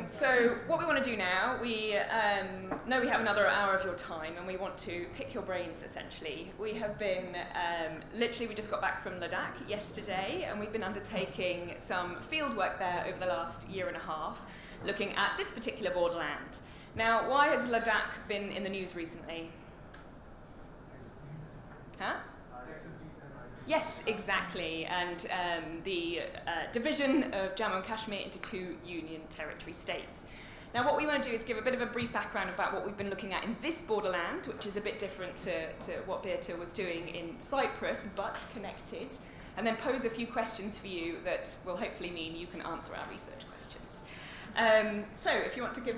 So what we want to do now, we know we have another hour of your time and we want to pick your brains essentially. We have been, literally we just got back from Ladakh yesterday and we've been undertaking some field work there over the last year and a half, looking at this particular borderland. Now, why has Ladakh been in the news recently? Huh? Yes, exactly, and the division of Jammu and Kashmir into two union territory states. Now what we want to do is give a bit of a brief background about what we've been looking at in this borderland, which is a bit different to what Birte was doing in Cyprus, but connected, and then pose a few questions for you that will hopefully mean you can answer our research questions. So if you want to give...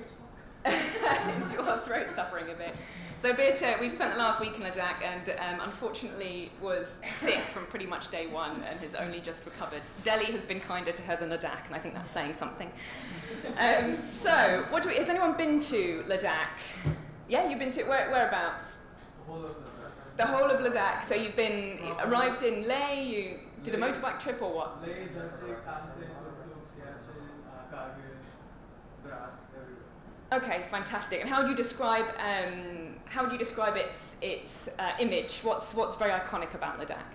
Is your throat suffering a bit? So Birte, we've spent the last week in Ladakh and unfortunately was sick from pretty much day one and has only just recovered. Delhi has been kinder to her than Ladakh, and I think that's saying something. So, has anyone been to Ladakh? Yeah, you've been to, whereabouts? The whole of Ladakh. The whole of Ladakh. So you've been, arrived in Leh, you did a motorbike trip or what? Leh, Darjeeling, Tansin, Urtuk, Siachen, Kargil, Dras, everywhere. Okay, fantastic. And how would you describe its image? What's very iconic about Ladakh?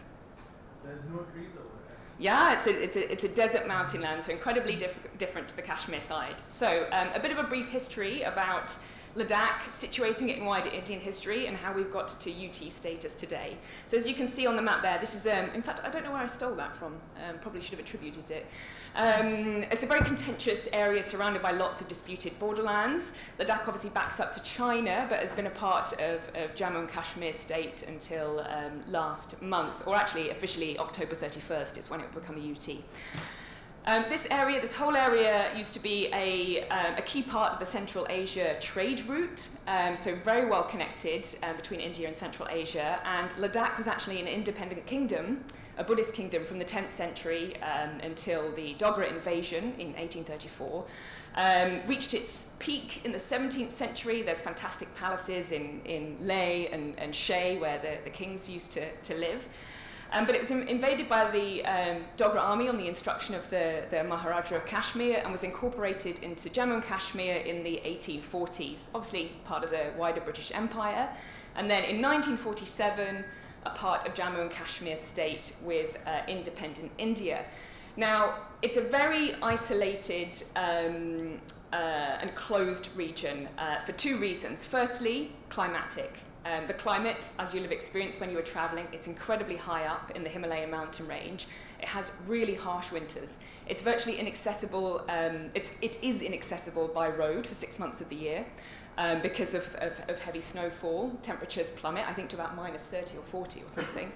There's no trees over there. Yeah, it's a desert mountain land, so incredibly different to the Kashmir side. So a bit of a brief history about Ladakh, situating it in wider Indian history and how we've got to UT status today. So as you can see on the map there, this is, in fact, I don't know where I stole that from, probably should have attributed it. It's a very contentious area surrounded by lots of disputed borderlands. Ladakh obviously backs up to China, but has been a part of Jammu and Kashmir state until last month, or actually officially October 31st is when it will become a UT. This whole area used to be a key part of the Central Asia trade route, so very well connected between India and Central Asia, and Ladakh was actually an independent kingdom, a Buddhist kingdom from the 10th century until the Dogra invasion in 1834. Reached its peak in the 17th century. There's fantastic palaces in Leh and Sheh where the kings used to live. But it was invaded by the Dogra army on the instruction of the Maharaja of Kashmir and was incorporated into Jammu and Kashmir in the 1840s, obviously part of the wider British Empire. And then in 1947, a part of Jammu and Kashmir state with independent India. Now, it's a very isolated and closed region for two reasons. Firstly, climatic. The climate, as you'll have experienced when you were traveling, it's incredibly high up in the Himalayan mountain range. It has really harsh winters. It's virtually inaccessible. It is inaccessible by road for 6 months of the year because of heavy snowfall. Temperatures plummet, I think, to about minus 30 or 40 or something.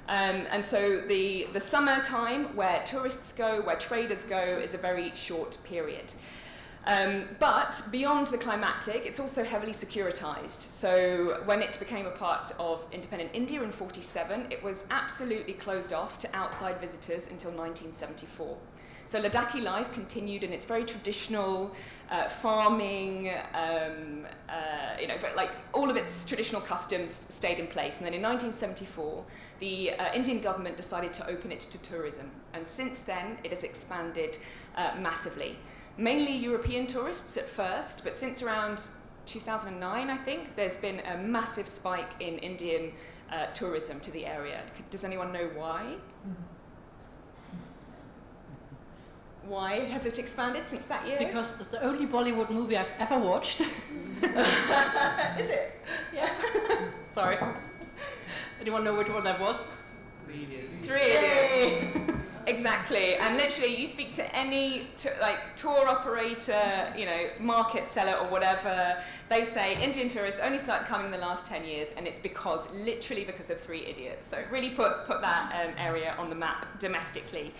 And so the summer time where tourists go, where traders go, is a very short period. But beyond the climatic, it's also heavily securitized. So when it became a part of independent India in 1947, it was absolutely closed off to outside visitors until 1974. So Ladakhi life continued in its very traditional farming, like all of its traditional customs stayed in place. And then in 1974, the Indian government decided to open it to tourism. And since then, it has expanded massively. Mainly European tourists at first, but since around 2009, I think, there's been a massive spike in Indian tourism to the area. Does anyone know why? Why has it expanded since that year? Because it's the only Bollywood movie I've ever watched. Is it? Yeah. Sorry. Anyone know which one that was? Three Idiots. Three Idiots. Exactly, and literally you speak to any tour operator, market seller or whatever, they say Indian tourists only started coming in the last 10 years and it's literally because of Three Idiots. So really put that area on the map domestically.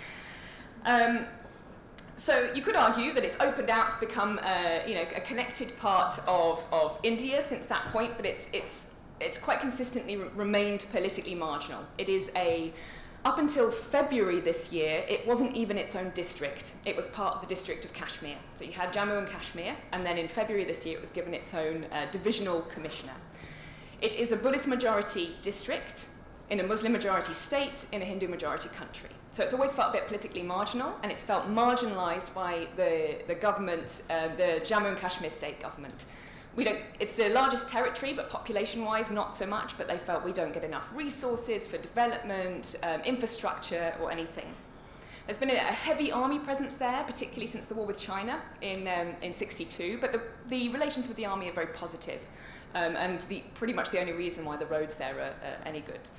So you could argue that it's opened out to become a connected part of India since that point, but it's quite consistently remained politically marginal. It is up until February this year, it wasn't even its own district. It was part of the district of Kashmir. So you had Jammu and Kashmir, and then in February this year, it was given its own divisional commissioner. It is a Buddhist majority district. in a Muslim-majority state in a Hindu-majority country. So it's always felt a bit politically marginal, and it's felt marginalised by the government, the Jammu and Kashmir state government. It's the largest territory, but population-wise, not so much, but they felt we don't get enough resources for development, infrastructure, or anything. There's been a heavy army presence there, particularly since the war with China in '62, but the relations with the army are very positive, and pretty much the only reason why the roads there are any good.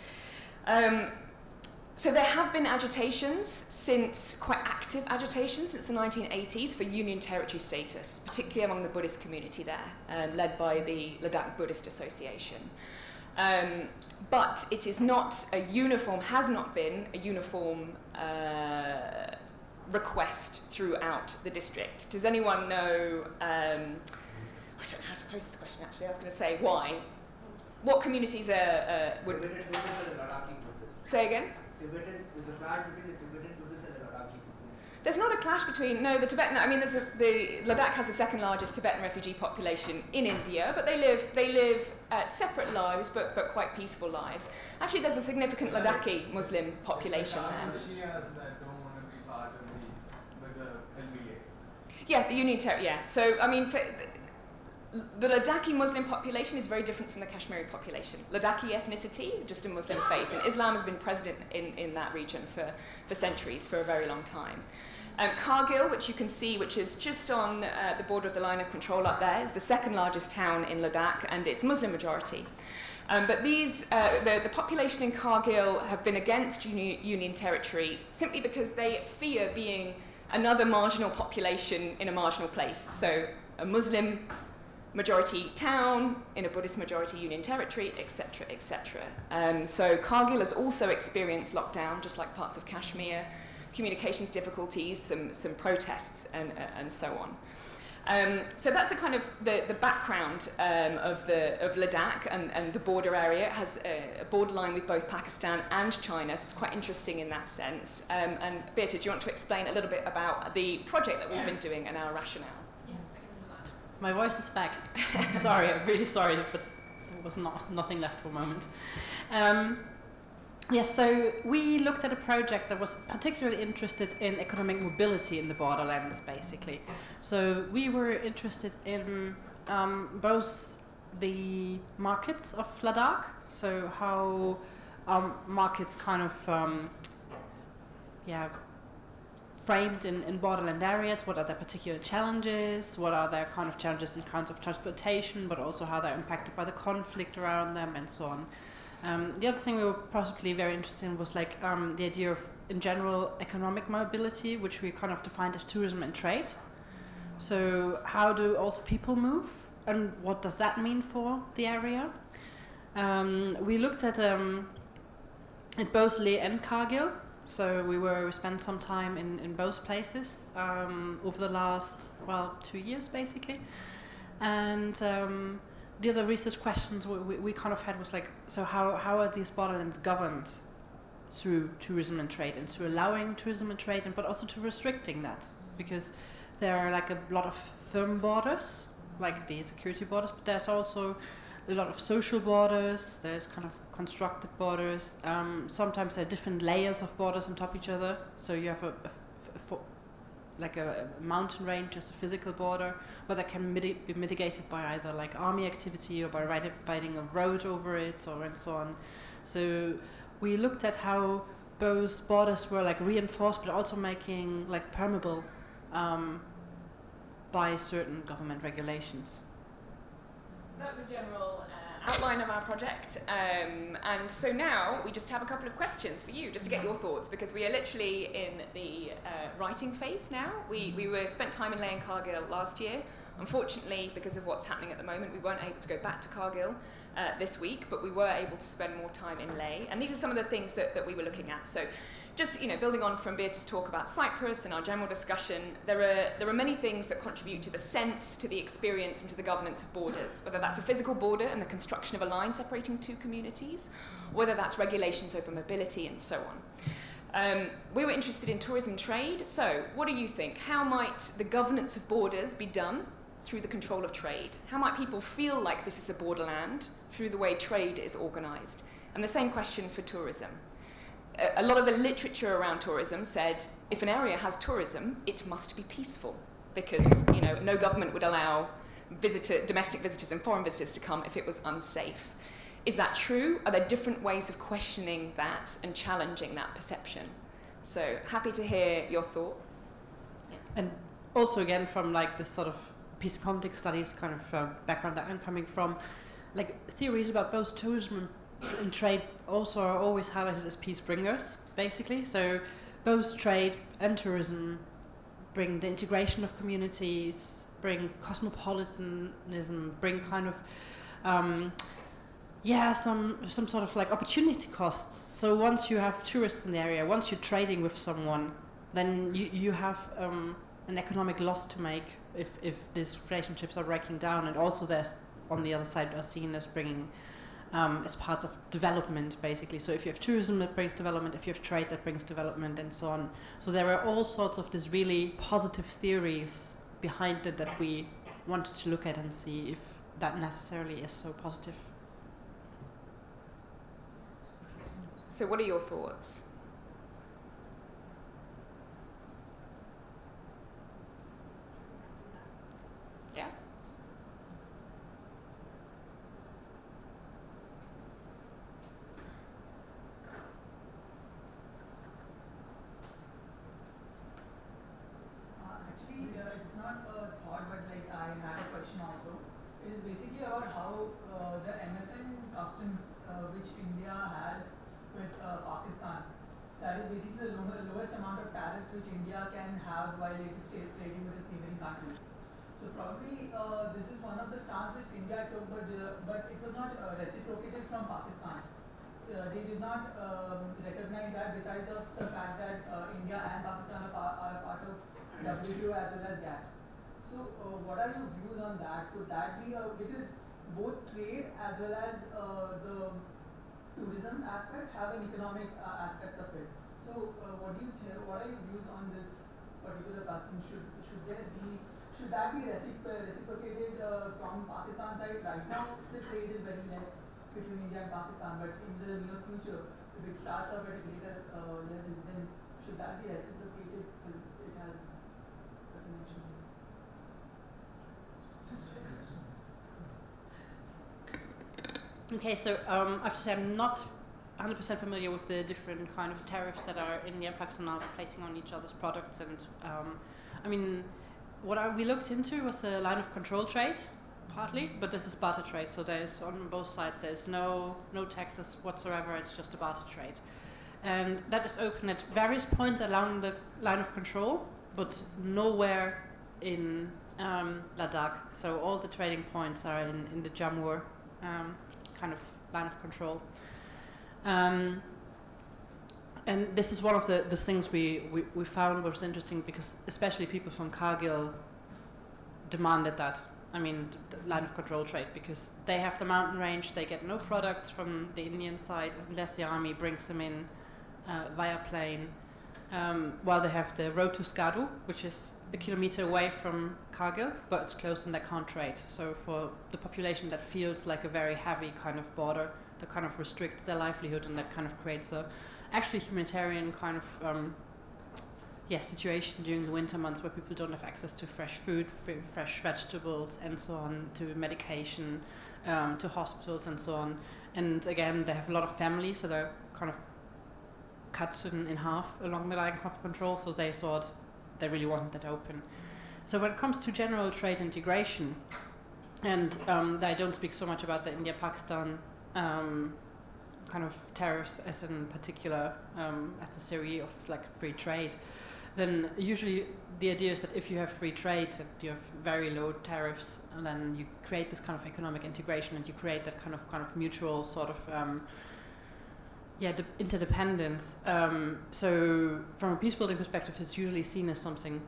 So there have been quite active agitations since the 1980s for Union Territory status, particularly among the Buddhist community there, led by the Ladakh Buddhist Association. But it is not has not been a uniform request throughout the district. Does anyone know, I don't know how to pose this question actually, I was going to say why. What communities would... Say again? Tibetan, there's a clash between the Tibetan Buddhists and the Ladakhi Buddhists. There's not a clash between, the Tibetan, the Ladakh has the second largest Tibetan refugee population in India, but they live separate lives, but quite peaceful lives. Actually, there's a significant Ladakhi Muslim population there. Shias that don't want to be part of the LBA. Yeah, the Union Territory, yeah. So, the Ladakhi Muslim population is very different from the Kashmiri population. Ladakhi ethnicity, just a Muslim faith, and Islam has been present in that region for centuries, for a very long time. Kargil, which you can see, which is just on the border of the line of control up there, is the second largest town in Ladakh, and it's Muslim majority. But the population in Kargil have been against Union Territory simply because they fear being another marginal population in a marginal place. So a Muslim majority town in a Buddhist majority Union Territory, etc., etc. So Kargil has also experienced lockdown, just like parts of Kashmir, communications difficulties, some protests, and so on. So that's the kind of the background of Ladakh and the border area. It has a borderline with both Pakistan and China, so it's quite interesting in that sense. And Birte, do you want to explain a little bit about the project that we've been doing and our rationale? My voice is back. Sorry, I'm really sorry, but there was nothing left for a moment. Yes, so we looked at a project that was particularly interested in economic mobility in the borderlands, basically. So we were interested in both the markets of Ladakh, so how markets kind of framed in borderland areas, what are their particular challenges, what are their kind of challenges in kinds of transportation, but also how they're impacted by the conflict around them and so on. The other thing we were possibly very interested in was the idea of, in general, economic mobility, which we kind of defined as tourism and trade. So how do also people move, and what does that mean for the area? We looked at both Leh and Kargil. So we spent some time in both places over the last, 2 years basically. And the other research questions we kind of had was so how are these borderlands governed through tourism and trade, and through allowing tourism and trade, but also to restricting that? Because there are a lot of firm borders, like the security borders, but there's also a lot of social borders, there's kind of constructed borders. Sometimes there are different layers of borders on top of each other. So you have a mountain range as a physical border, where that can be mitigated by either army activity or by riding a road over it, and so on. So we looked at how those borders were reinforced, but also making permeable by certain government regulations. So that was a general outline of our project, and so now we just have a couple of questions for you, just to get your thoughts, because we are literally in the writing phase now. We spent time in Leh and Kargil last year. Unfortunately, because of what's happening at the moment, we weren't able to go back to Kargil this week, but we were able to spend more time in Leh, and these are some of the things that we were looking at. So just building on from Birte's talk about Cyprus and our general discussion, there are many things that contribute to the sense, to the experience, and to the governance of borders, whether that's a physical border and the construction of a line separating two communities, whether that's regulations over mobility and so on. We were interested in tourism trade, so what do you think? How might the governance of borders be done through the control of trade? How might people feel like this is a borderland through the way trade is organised? And the same question for tourism. A lot of the literature around tourism said if an area has tourism, it must be peaceful, because no government would allow domestic visitors and foreign visitors to come if it was unsafe. Is that true? Are there different ways of questioning that and challenging that perception? So happy to hear your thoughts. Yeah. And also again from like this sort of peace conflict studies kind of background that I'm coming from, like theories about both tourism and trade also are always highlighted as peace bringers, basically. So both trade and tourism bring the integration of communities, bring cosmopolitanism, bring kind of some sort of like opportunity costs. So once you have tourists in the area, once you're trading with someone, then you have an economic loss to make if these relationships are breaking down. And also there's on the other side are seen as bringing as parts of development, basically. So if you have tourism, that brings development. If you have trade, that brings development, and so on. So there are all sorts of these really positive theories behind it that we wanted to look at and see if that necessarily is so positive. So what are your thoughts? Yeah? It's not a thought, but like I had a question also. It is basically about how the MFN customs which India has with Pakistan. So that is basically the lowest amount of tariffs which India can have while it is trading with its neighboring countries. So probably this is one of the stance which India took, but it was not reciprocated from Pakistan. They did not recognize that, besides of the fact that India and Pakistan are a part of WTO as well as GATT. So what are your views on that? Could that be because both trade as well as the tourism aspect have an economic aspect of it. So what do you think? What are your views on this particular custom? Should that be reciprocated from Pakistan side? Right now the trade is very less between India and Pakistan, but in the near future, if it starts up at a greater level, then should that be reciprocated? Because it has a connection. Okay, so I have to say I'm not 100% familiar with the different kind of tariffs that are India and Pakistan are placing on each other's products, and I mean, what we looked into was a line of control trade, partly, but this is barter trade, so there's on both sides there's no taxes whatsoever. It's just a barter trade, and that is open at various points along the line of control, but nowhere in Ladakh. So all the trading points are in the Jammu kind of line of control. And this is one of the things we found was interesting, because especially people from Kargil demanded that. I mean, the line of control trade, because they have the mountain range, they get no products from the Indian side unless the army brings them in via plane, while they have the road to Skadu, which is a kilometer away from Kargil, but it's closed and they can't trade. So for the population, that feels like a very heavy kind of border that kind of restricts their livelihood, and that kind of creates a actually humanitarian kind of situation during the winter months, where people don't have access to fresh food, fresh vegetables, and so on, to medication, to hospitals, and so on. And again, they have a lot of families that are kind of cut in half along the line of control, so they thought they really wanted that open. So when it comes to general trade integration, and I don't speak so much about the India-Pakistan kind of tariffs as in particular as a theory of like free trade, then usually the idea is that if you have free trade, that you have very low tariffs, and then you create this kind of economic integration, and you create that kind of mutual sort of the interdependence. So from a peace building perspective, it's usually seen as something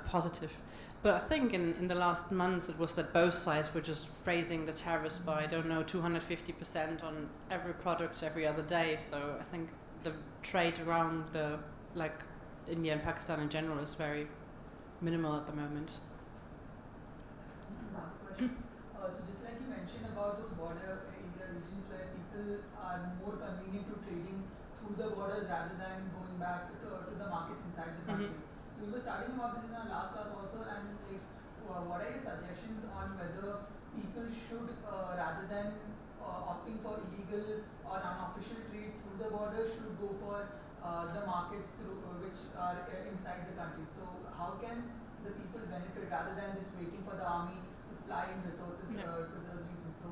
positive. But I think in the last months it was that both sides were just raising the tariffs by, I don't know, 250% on every product every other day. So I think the trade around the India and Pakistan in general is very minimal at the moment. Another question. So just like you mentioned about those border area regions where people people are more convenient to trading through the borders rather than going back to the markets inside the country. So we were studying about this in our last class also, and like, what are your suggestions on whether people should, rather than opting for illegal or unofficial trade through the border, should go for the markets through which are inside the country? So how can the people benefit rather than just waiting for the army to fly in resources to those regions? So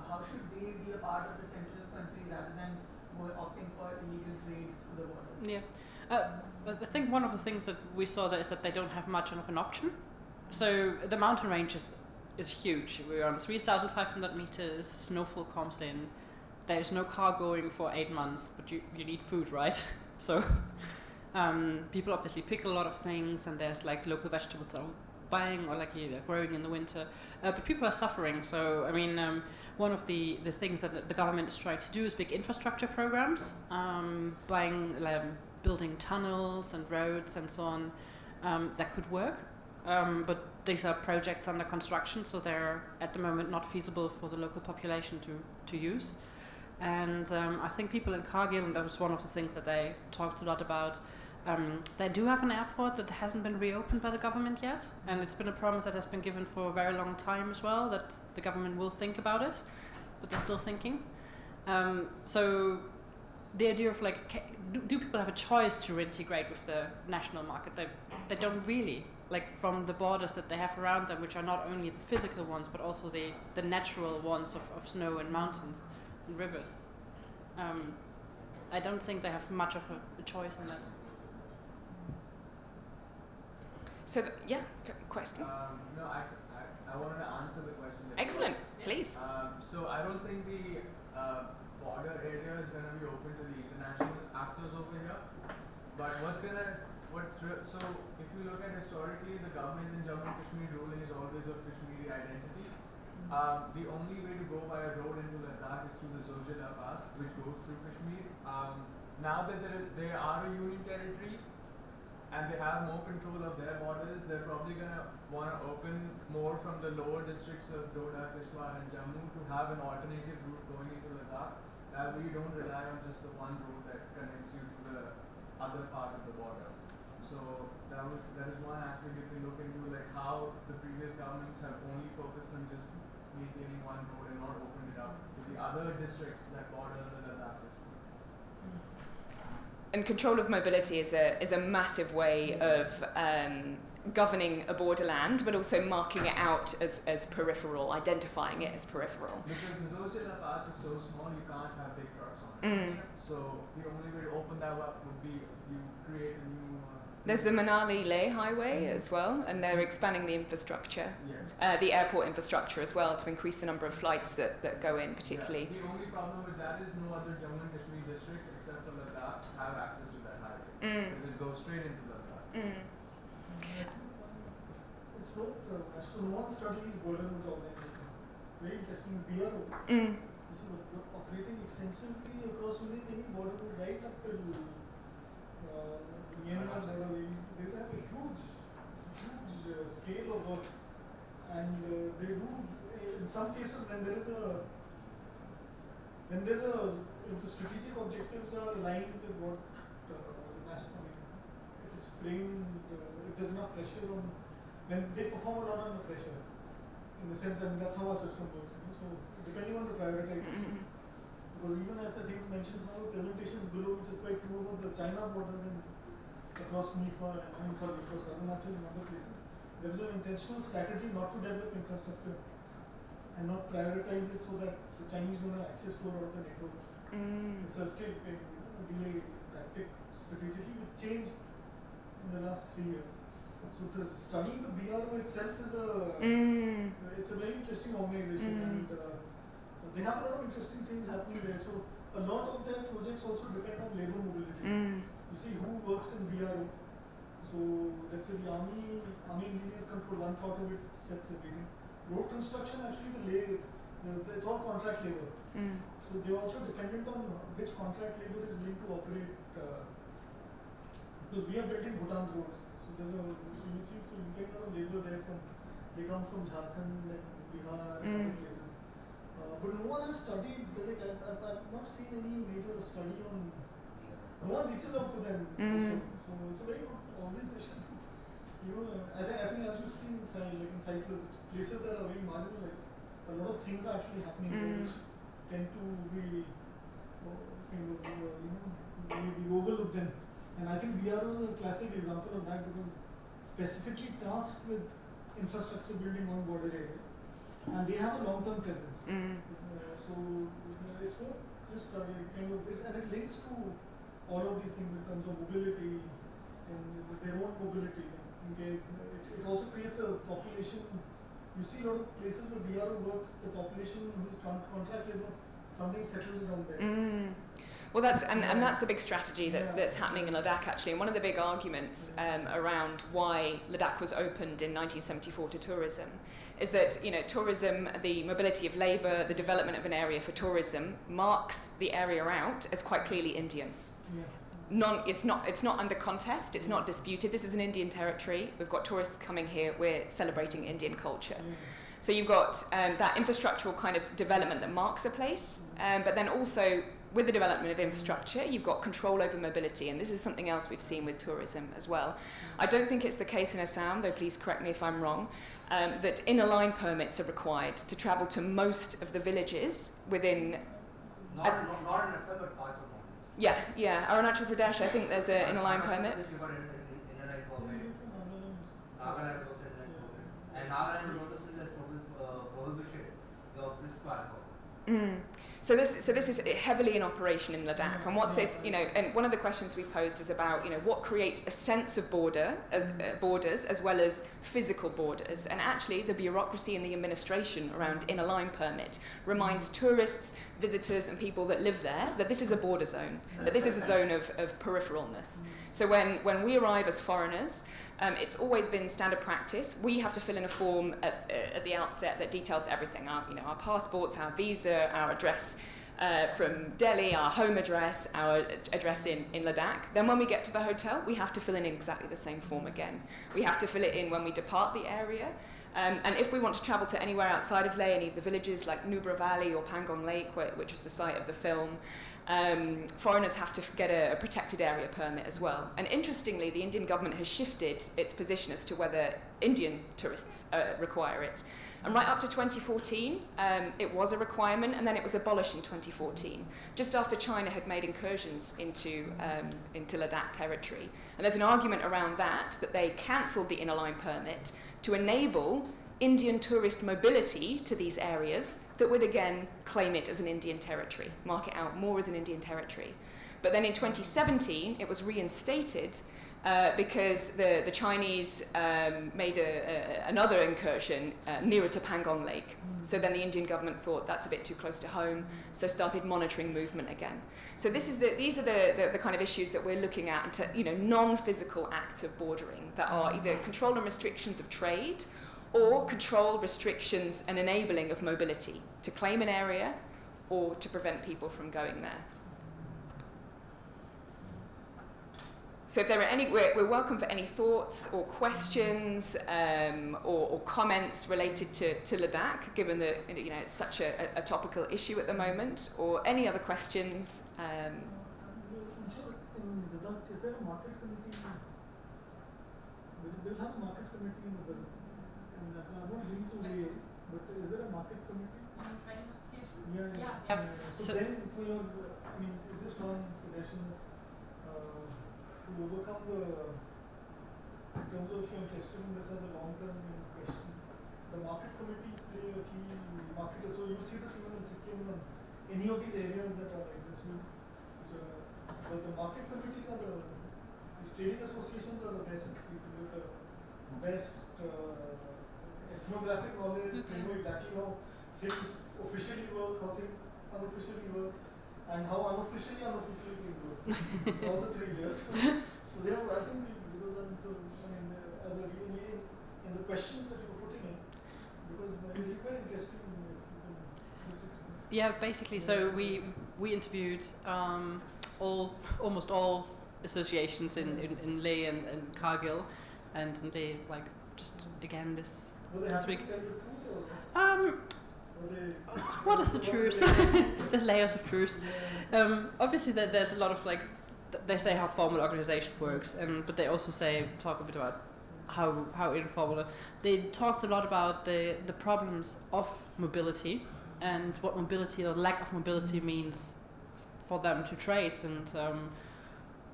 how should they be a part of the central country rather than opting for illegal trade through the border? Yeah. I think one of the things that we saw there is that they don't have much of an option. So the mountain range is huge. We're on 3,500 meters, snowfall comes in, there's no car going for 8 months, but you need food, right? So people obviously pick a lot of things, and there's like local vegetables that are buying or like growing in the winter, but people are suffering. So I mean, one of the things that the government is trying to do is big infrastructure programs, building tunnels and roads and so on, that could work. But these are projects under construction, so they're at the moment not feasible for the local population to use. And I think people in Kargil, and that was one of the things that they talked a lot about, they do have an airport that hasn't been reopened by the government yet, and it's been a promise that has been given for a very long time as well, that the government will think about it, but they're still thinking. So the idea of like, do people have a choice to reintegrate with the national market? They don't really. Like from the borders that they have around them, which are not only the physical ones, but also the natural ones of snow and mountains and rivers. I don't think they have much of a choice on that. So, question? No, I wanted to answer the question. Excellent, please. So I don't think the border area is going to be open to the international actors over here. But so if you look at historically, the government in Jammu and Kashmir ruling is always of Kashmiri identity. The only way to go by a road into Ladakh is through the Zojila Pass, which goes through Kashmir. Now that they are a union territory and they have more control of their borders, they're probably going to want to open more from the lower districts of Doda, Kashmir and Jammu to have an alternative route going into Ladakh. That way you don't rely on just the one road that connects you to the other part of the border. So that is one aspect if you look into, like how the previous governments have only focused on just maintaining one road and not opened it up to the other districts that border the Ladakh district. And control of mobility is a massive way of governing a borderland, but also marking it out as peripheral, identifying it as peripheral. Because the Zojila Pass is so small, you can't have big trucks on it. So the only way to open that up would be you create a new. There's the Manali-Leh highway as well, and they're expanding the infrastructure, the airport infrastructure as well, to increase the number of flights that go in, particularly. Yeah. The only problem with that is no other Jammu and Kashmir district except for Ladakh have access to that highway, because it goes straight into Ladakh. It's both. So one study is Border Roads Organization. Very interesting. BRO. This is operating extensively across only any border road right up till Myanmar border. They have a huge scale of work, and they do in some cases when there's if the strategic objectives are aligned with what the national, if it's framed, if there's enough pressure on, then they perform a lot under pressure. In the sense that that's how our system works. So depending on the prioritization, because even as I think mentioned some of the presentations below, which is quite true about the China border and across Nepal and across Arunachal and other places, there is an intentional strategy not to develop infrastructure and not prioritize it so that the Chinese don't have access to a lot of the networks. It's a still delay tactic strategically, which changed in the last 3 years. So studying the BRO itself is it's a very interesting organization, and they have a lot of interesting things happening there. So a lot of their projects also depend on labor mobility. You see who works in BRO. So let's say the army engineers control one part of it, sets everything. Road construction, actually it's all contract labor. So they're also dependent on which contract labor is willing to operate, because we are building Bhutan's roads. So you get a lot of labor there they come from Jharkhand and Bihar and other places. But no one has studied, like, I've not seen any major study on, no one reaches out to them. Also. So it's a very good organization. I think as you see in cycles, places that are very marginal, like a lot of things are actually happening there which tend to be, we overlook them. And I think BRO is a classic example of that because specifically tasked with infrastructure building on border areas. And they have a long-term presence. So it's more just and it links to all of these things in terms of mobility and their own mobility. Okay. It also creates a population. You see a lot of places where BRO works, the population who's contract labor, something settles down there. Well, that's a big strategy that's happening in Ladakh actually. And one of the big arguments around why Ladakh was opened in 1974 to tourism is that tourism, the mobility of labour, the development of an area for tourism marks the area out as quite clearly Indian. It's not under contest. It's not disputed. This is an Indian territory. We've got tourists coming here. We're celebrating Indian culture. So you've got that infrastructural kind of development that marks a place, but then also with the development of infrastructure, you've got control over mobility, and this is something else we've seen with tourism as well. I don't think it's the case in Assam, though please correct me if I'm wrong, that inner line permits are required to travel to most of the villages within... Not in Assam, but parts of North. Yeah. Arunachal Pradesh, I think there's an inner line permit. You've got inner line permit. Nagaland is also inner line permit. And Nagaland is also still has prohibition of this park. So this is heavily in operation in Ladakh, and what's this? And one of the questions we posed was about what creates a sense of borders as well as physical borders, and actually the bureaucracy and the administration around inner line permit reminds tourists, visitors, and people that live there that this is a border zone, that this is a zone of peripheralness. So when we arrive as foreigners, it's always been standard practice. We have to fill in a form at the outset that details everything: our passports, our visa, our address from Delhi, our home address, our address in Ladakh. Then when we get to the hotel, we have to fill in exactly the same form again. We have to fill it in when we depart the area. And if we want to travel to anywhere outside of Leh, any of the villages like Nubra Valley or Pangong Lake, which was the site of the film, foreigners have to get a protected area permit as well. And interestingly, the Indian government has shifted its position as to whether Indian tourists require it. And right up to 2014, it was a requirement, and then it was abolished in 2014, just after China had made incursions into Ladakh territory. And there's an argument around that they cancelled the inner line permit to enable Indian tourist mobility to these areas that would again claim it as an Indian territory, mark it out more as an Indian territory. But then in 2017, it was reinstated because the Chinese made another incursion nearer to Pangong Lake. So then the Indian government thought that's a bit too close to home, so started monitoring movement again. So these are the kind of issues that we're looking at, non-physical acts of bordering that are either control and restrictions of trade or control, restrictions and enabling of mobility to claim an area or to prevent people from going there. So if there are any, we're welcome for any thoughts or questions or comments related to Ladakh, given that it's such a topical issue at the moment, or any other questions. I'm sure in Ladakh, is there a market committee? They'll have a market committee in the and I'm not going to Leh, but is there a market committee? Training associations? Yeah. So then for your, it's just one suggestion. To overcome in terms of testing this as a long-term question, the market committees play a key market. So you will see this even in Sikkim and any of these areas that are like this. But the market committees are the trading associations are the best people with the best ethnographic knowledge. They know exactly how things officially work, how things unofficially work, and how unofficially things work. All the 3 layers. So they have, I think, because as a really in the questions that you were putting in, because they're really quite interesting. Yeah, basically. So we interviewed almost all associations in Leh and Kargil, and they just again this week. Or they, What is the truth? There's layers of truth. Obviously, there's a lot of like, they say how formal organization works, but they also talk a bit about how informal. They talked a lot about the problems of mobility and what mobility or lack of mobility means for them to trade, and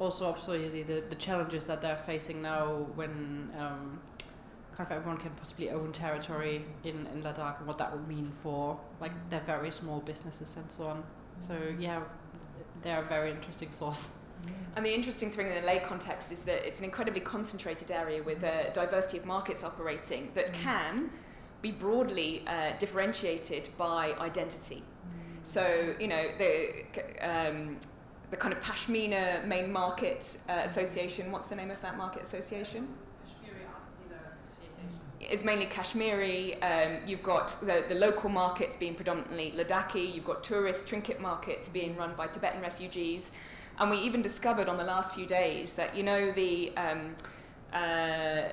also obviously the challenges that they're facing now when kind of everyone can possibly own territory in Ladakh, and what that would mean for like their very small businesses and so on. So yeah, they're a very interesting source. And the interesting thing in the Leh context is that it's an incredibly concentrated area with a diversity of markets operating that can be broadly differentiated by identity. So, you know, the kind of Pashmina main market association, what's the name of that market association? Kashmiri Arts Dealer Association. It's mainly Kashmiri. You've got the local markets being predominantly Ladakhi. You've got tourist trinket markets being run by Tibetan refugees. And we even discovered on the last few days that, you know, the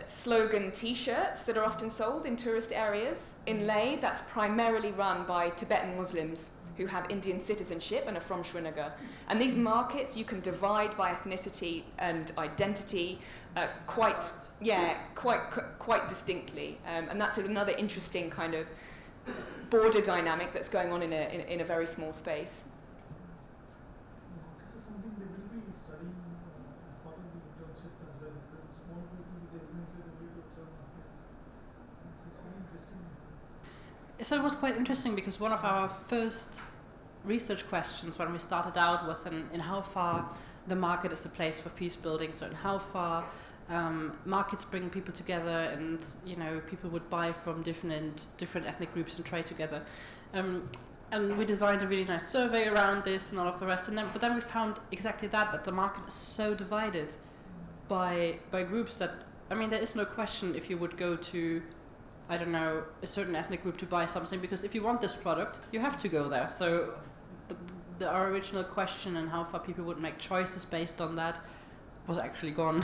slogan T-shirts that are often sold in tourist areas in Leh, that's primarily run by Tibetan Muslims who have Indian citizenship and are from Srinagar. And these markets you can divide by ethnicity and identity quite distinctly. And that's another interesting kind of border dynamic that's going on in a very small space. This is something they will be studying as part of the internship as well. It's a small group which they will be able to observe markets. It's very interesting. So it was quite interesting because one of our first research questions when we started out was in how far the market is a place for peace building, so in how far markets bring people together, and you know, people would buy from different ethnic groups and trade together. And we designed a really nice survey around this and all of the rest. But then we found exactly that the market is so divided by groups that, I mean, there is no question if you would go to, I don't know, a certain ethnic group to buy something, because if you want this product, you have to go there. So our original question and how far people would make choices based on that was actually gone,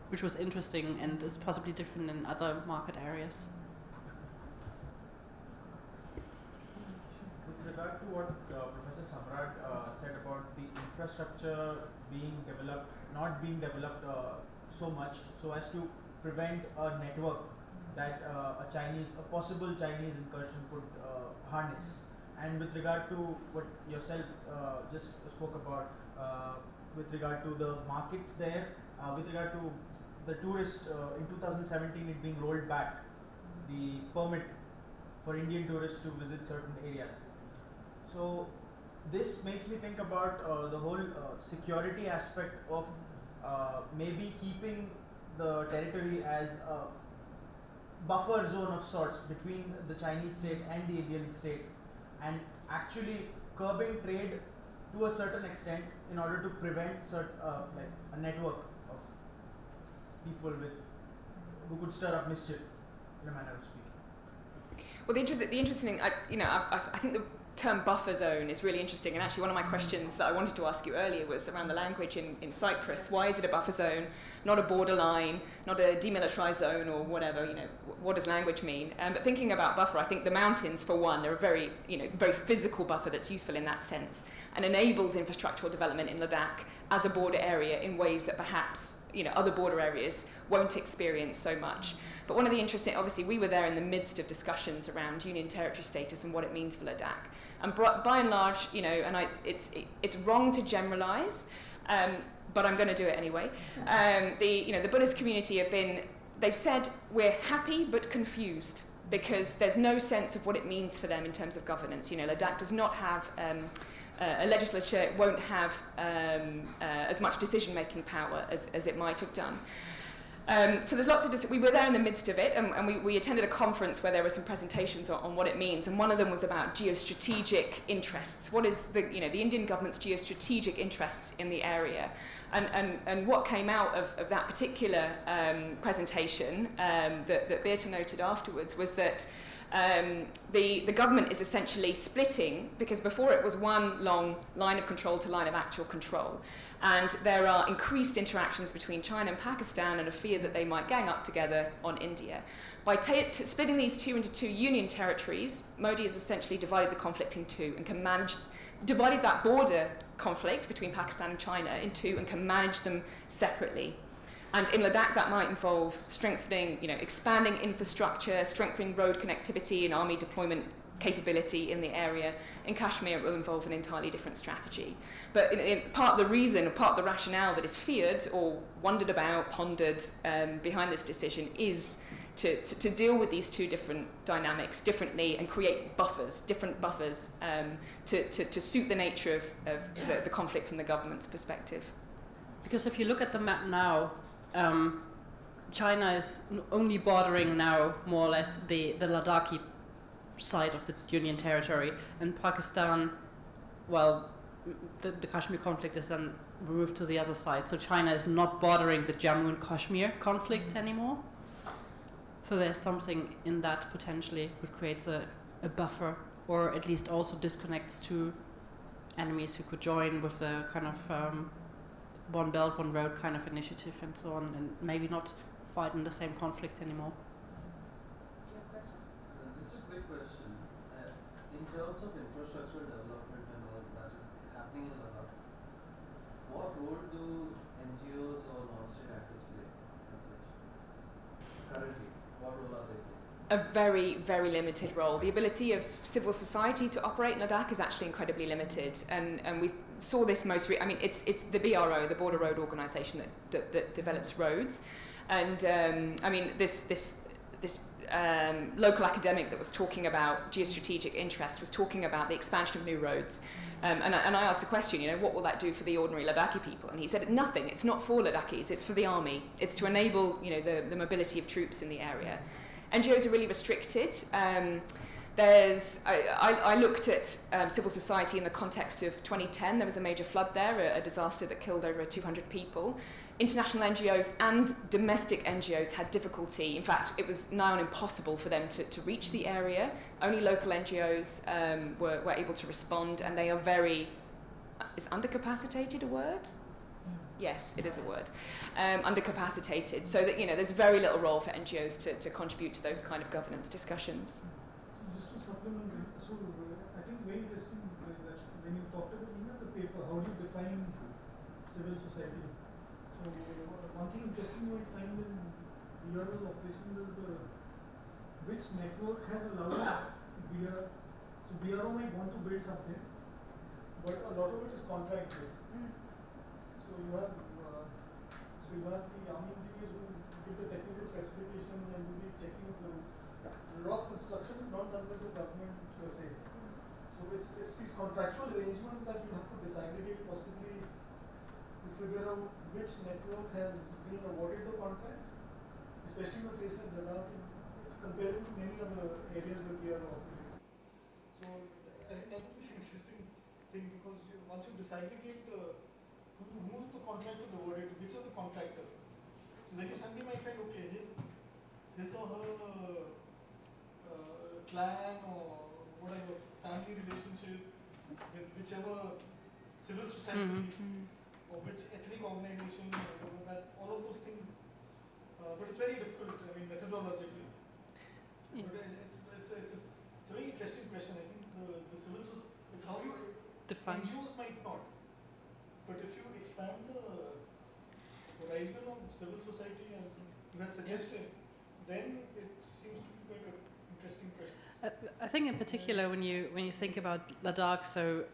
which was interesting and is possibly different in other market areas. With regard to what Professor Samrat said about the infrastructure not being developed so much so as to prevent a network that a possible Chinese incursion could harness. And with regard to what yourself just spoke about, with regard to the markets there, with regard to the tourist, in 2017 it being rolled back, the permit for Indian tourists to visit certain areas. So this makes me think about the whole security aspect of maybe keeping the territory as a buffer zone of sorts between the Chinese state and the Indian state, and actually curbing trade to a certain extent in order to prevent like a network of people who could stir up mischief, in a manner of speaking. Well, the interesting, I think the term buffer zone is really interesting, and actually one of my questions that I wanted to ask you earlier was around the language in Cyprus. Why is it a buffer zone, not a borderline, not a demilitarized zone or whatever, you know, what does language mean? But thinking about buffer, I think the mountains, for one, are a very physical buffer that's useful in that sense and enables infrastructural development in Ladakh as a border area in ways that perhaps, you know, other border areas won't experience so much. But one of the interesting, obviously we were there in the midst of discussions around Union Territory status and what it means for Ladakh. And by and large, you know, and it's wrong to generalize, but I'm going to do it anyway. The Buddhist community they've said we're happy but confused because there's no sense of what it means for them in terms of governance. You know, Ladakh does not have a legislature, it won't have as much decision-making power as it might have done. So there's lots of we were there in the midst of it, and we attended a conference where there were some presentations on what it means, and one of them was about geostrategic interests. What is the Indian government's geostrategic interests in the area? And what came out of that particular presentation that Birte noted afterwards was that The government is essentially splitting, because before it was one long line of control to line of actual control. And there are increased interactions between China and Pakistan and a fear that they might gang up together on India. By splitting these two into two union territories, Modi has essentially divided the conflict in two and can manage, divided that border conflict between Pakistan and China in two and can manage them separately. And in Ladakh, that might involve strengthening, expanding infrastructure, strengthening road connectivity and army deployment capability in the area. In Kashmir, it will involve an entirely different strategy. But part of the reason, or part of the rationale that is feared or wondered about, pondered behind this decision is to deal with these two different dynamics differently and create different buffers, to suit the nature of the conflict from the government's perspective. Because if you look at the map now, China is only bordering now more or less the Ladakhi side of the Union territory, and Pakistan, well, the Kashmir conflict is then moved to the other side. So China is not bordering the Jammu and Kashmir conflict anymore. So there's something in that potentially which creates a buffer, or at least also disconnects two enemies who could join with the kind of one belt, one road kind of initiative and so on, and maybe not fight in the same conflict anymore. Just a quick question. In terms of infrastructural development and all that is happening in Ladakh, what role do NGOs or non-state actors play as such? Currently, what role are they playing? A very, very limited role. The ability of civil society to operate in Ladakh is actually incredibly limited, and we saw this it's the BRO, the Border Road Organisation, that develops roads, and this local academic that was talking about geostrategic interest was talking about the expansion of new roads, and I asked the question, what will that do for the ordinary Ladakhi people? And he said nothing. It's not for Ladakhis. It's for the army. It's to enable the mobility of troops in the area. NGOs are really restricted. I looked at civil society in the context of 2010. There was a major flood there, a disaster that killed over 200 people. International NGOs and domestic NGOs had difficulty. In fact, it was nigh on impossible for them to reach the area. Only local NGOs were able to respond, and they are very... Is undercapacitated a word? Yes, it is a word. Undercapacitated, so that there's very little role for NGOs to contribute to those kind of governance discussions. So just to supplement, I think it's very interesting that when you talked about the paper, how do you define civil society? So one thing interesting you might find in BRO's operations is which network has allowed BRO. So BRO might want to build something, but a lot of it is contract based. So you have the army engineers who give the technical specifications and will be checking the rough construction is not done by the government per se. So it's these contractual arrangements that you have to disaggregate possibly to figure out which network has been awarded the contract, especially in a place like Ladakh. It's compared to many other areas where we are operating. So I think that would be an interesting thing, because once you disaggregate who the contract is awarded to, which is the contractor. So then you suddenly might find, okay, his or her clan or whatever family relationship with whichever civil society or which ethnic organization, that all of those things. But it's very difficult, methodologically. Yeah. But it's a very interesting question. I think the civil society, it's how you define. NGOs might not. But if you expand the horizon of civil society as you had suggested, then it seems to be quite an interesting question. I think in particular when you think about Ladakh, so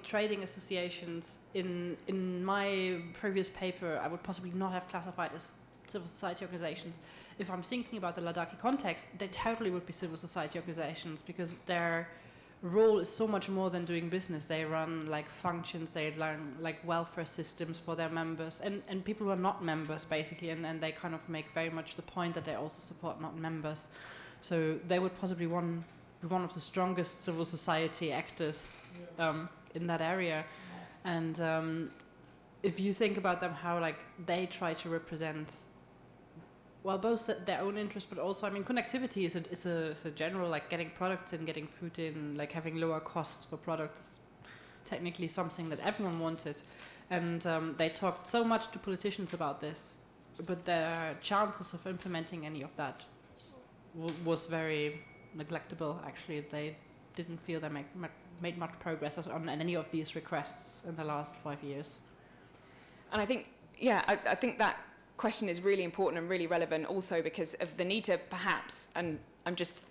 trading associations in my previous paper I would possibly not have classified as civil society organizations. If I'm thinking about the Ladakhi context, they totally would be civil society organizations, because their role is so much more than doing business. They run functions, they run welfare systems for their members and people who are not members basically, and they kind of make very much the point that they also support non-members. So they would possibly be one of the strongest civil society actors in that area. And if you think about them, how they try to represent well, both their own interest, but also, I mean, connectivity is a general, like getting products in, getting food in, like having lower costs for products. Technically, something that everyone wanted, and they talked so much to politicians about this, but their chances of implementing any of that was very neglectable. Actually, they didn't feel they made much progress on any of these requests in the last 5 years. And I think, yeah, I think that question is really important and really relevant also because of the need to perhaps, and I'm just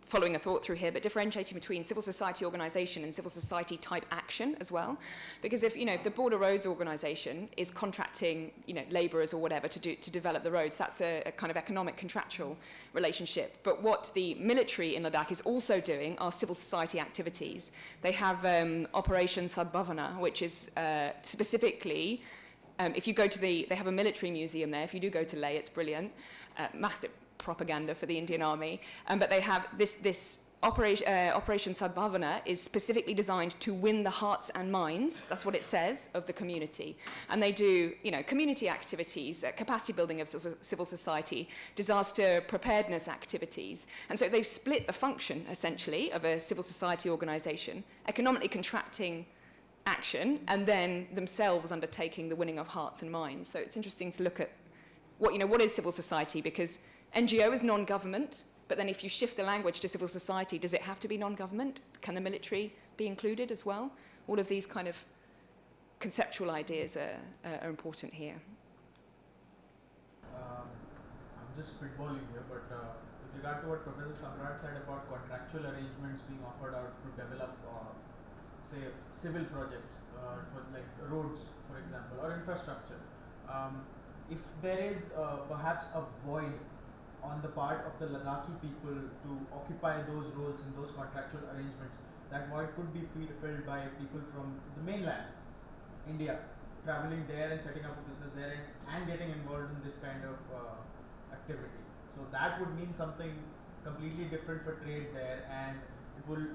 following a thought through here, but differentiating between civil society organisation and civil society type action as well. Because if the Border Roads Organisation is contracting, labourers or whatever to develop the roads, that's a kind of economic contractual relationship. But what the military in Ladakh is also doing are civil society activities. They have Operation Sadbhavana, which is specifically, if you go to they have a military museum there. If you do go to Leh, it's brilliant. Massive propaganda for the Indian Army, but they have this Operation Sadbhavana is specifically designed to win the hearts and minds, that's what it says, of the community. And they do, community activities, capacity building of civil society, disaster preparedness activities. And so they've split the function, essentially, of a civil society organisation, economically contracting action, and then themselves undertaking the winning of hearts and minds. So it's interesting to look at what is civil society, because NGO is non-government, but then if you shift the language to civil society, does it have to be non-government? Can the military be included as well? All of these kind of conceptual ideas are important here. I'm just spitballing here, but with regard to what Professor Samrat said about contractual arrangements being offered out to develop, say, civil projects for like roads, for example, or infrastructure, if there is perhaps a void on the part of the Ladakhi people to occupy those roles in those contractual arrangements, that void could be filled by people from the mainland, India, traveling there and setting up a business there and getting involved in this kind of activity. So that would mean something completely different for trade there, and it will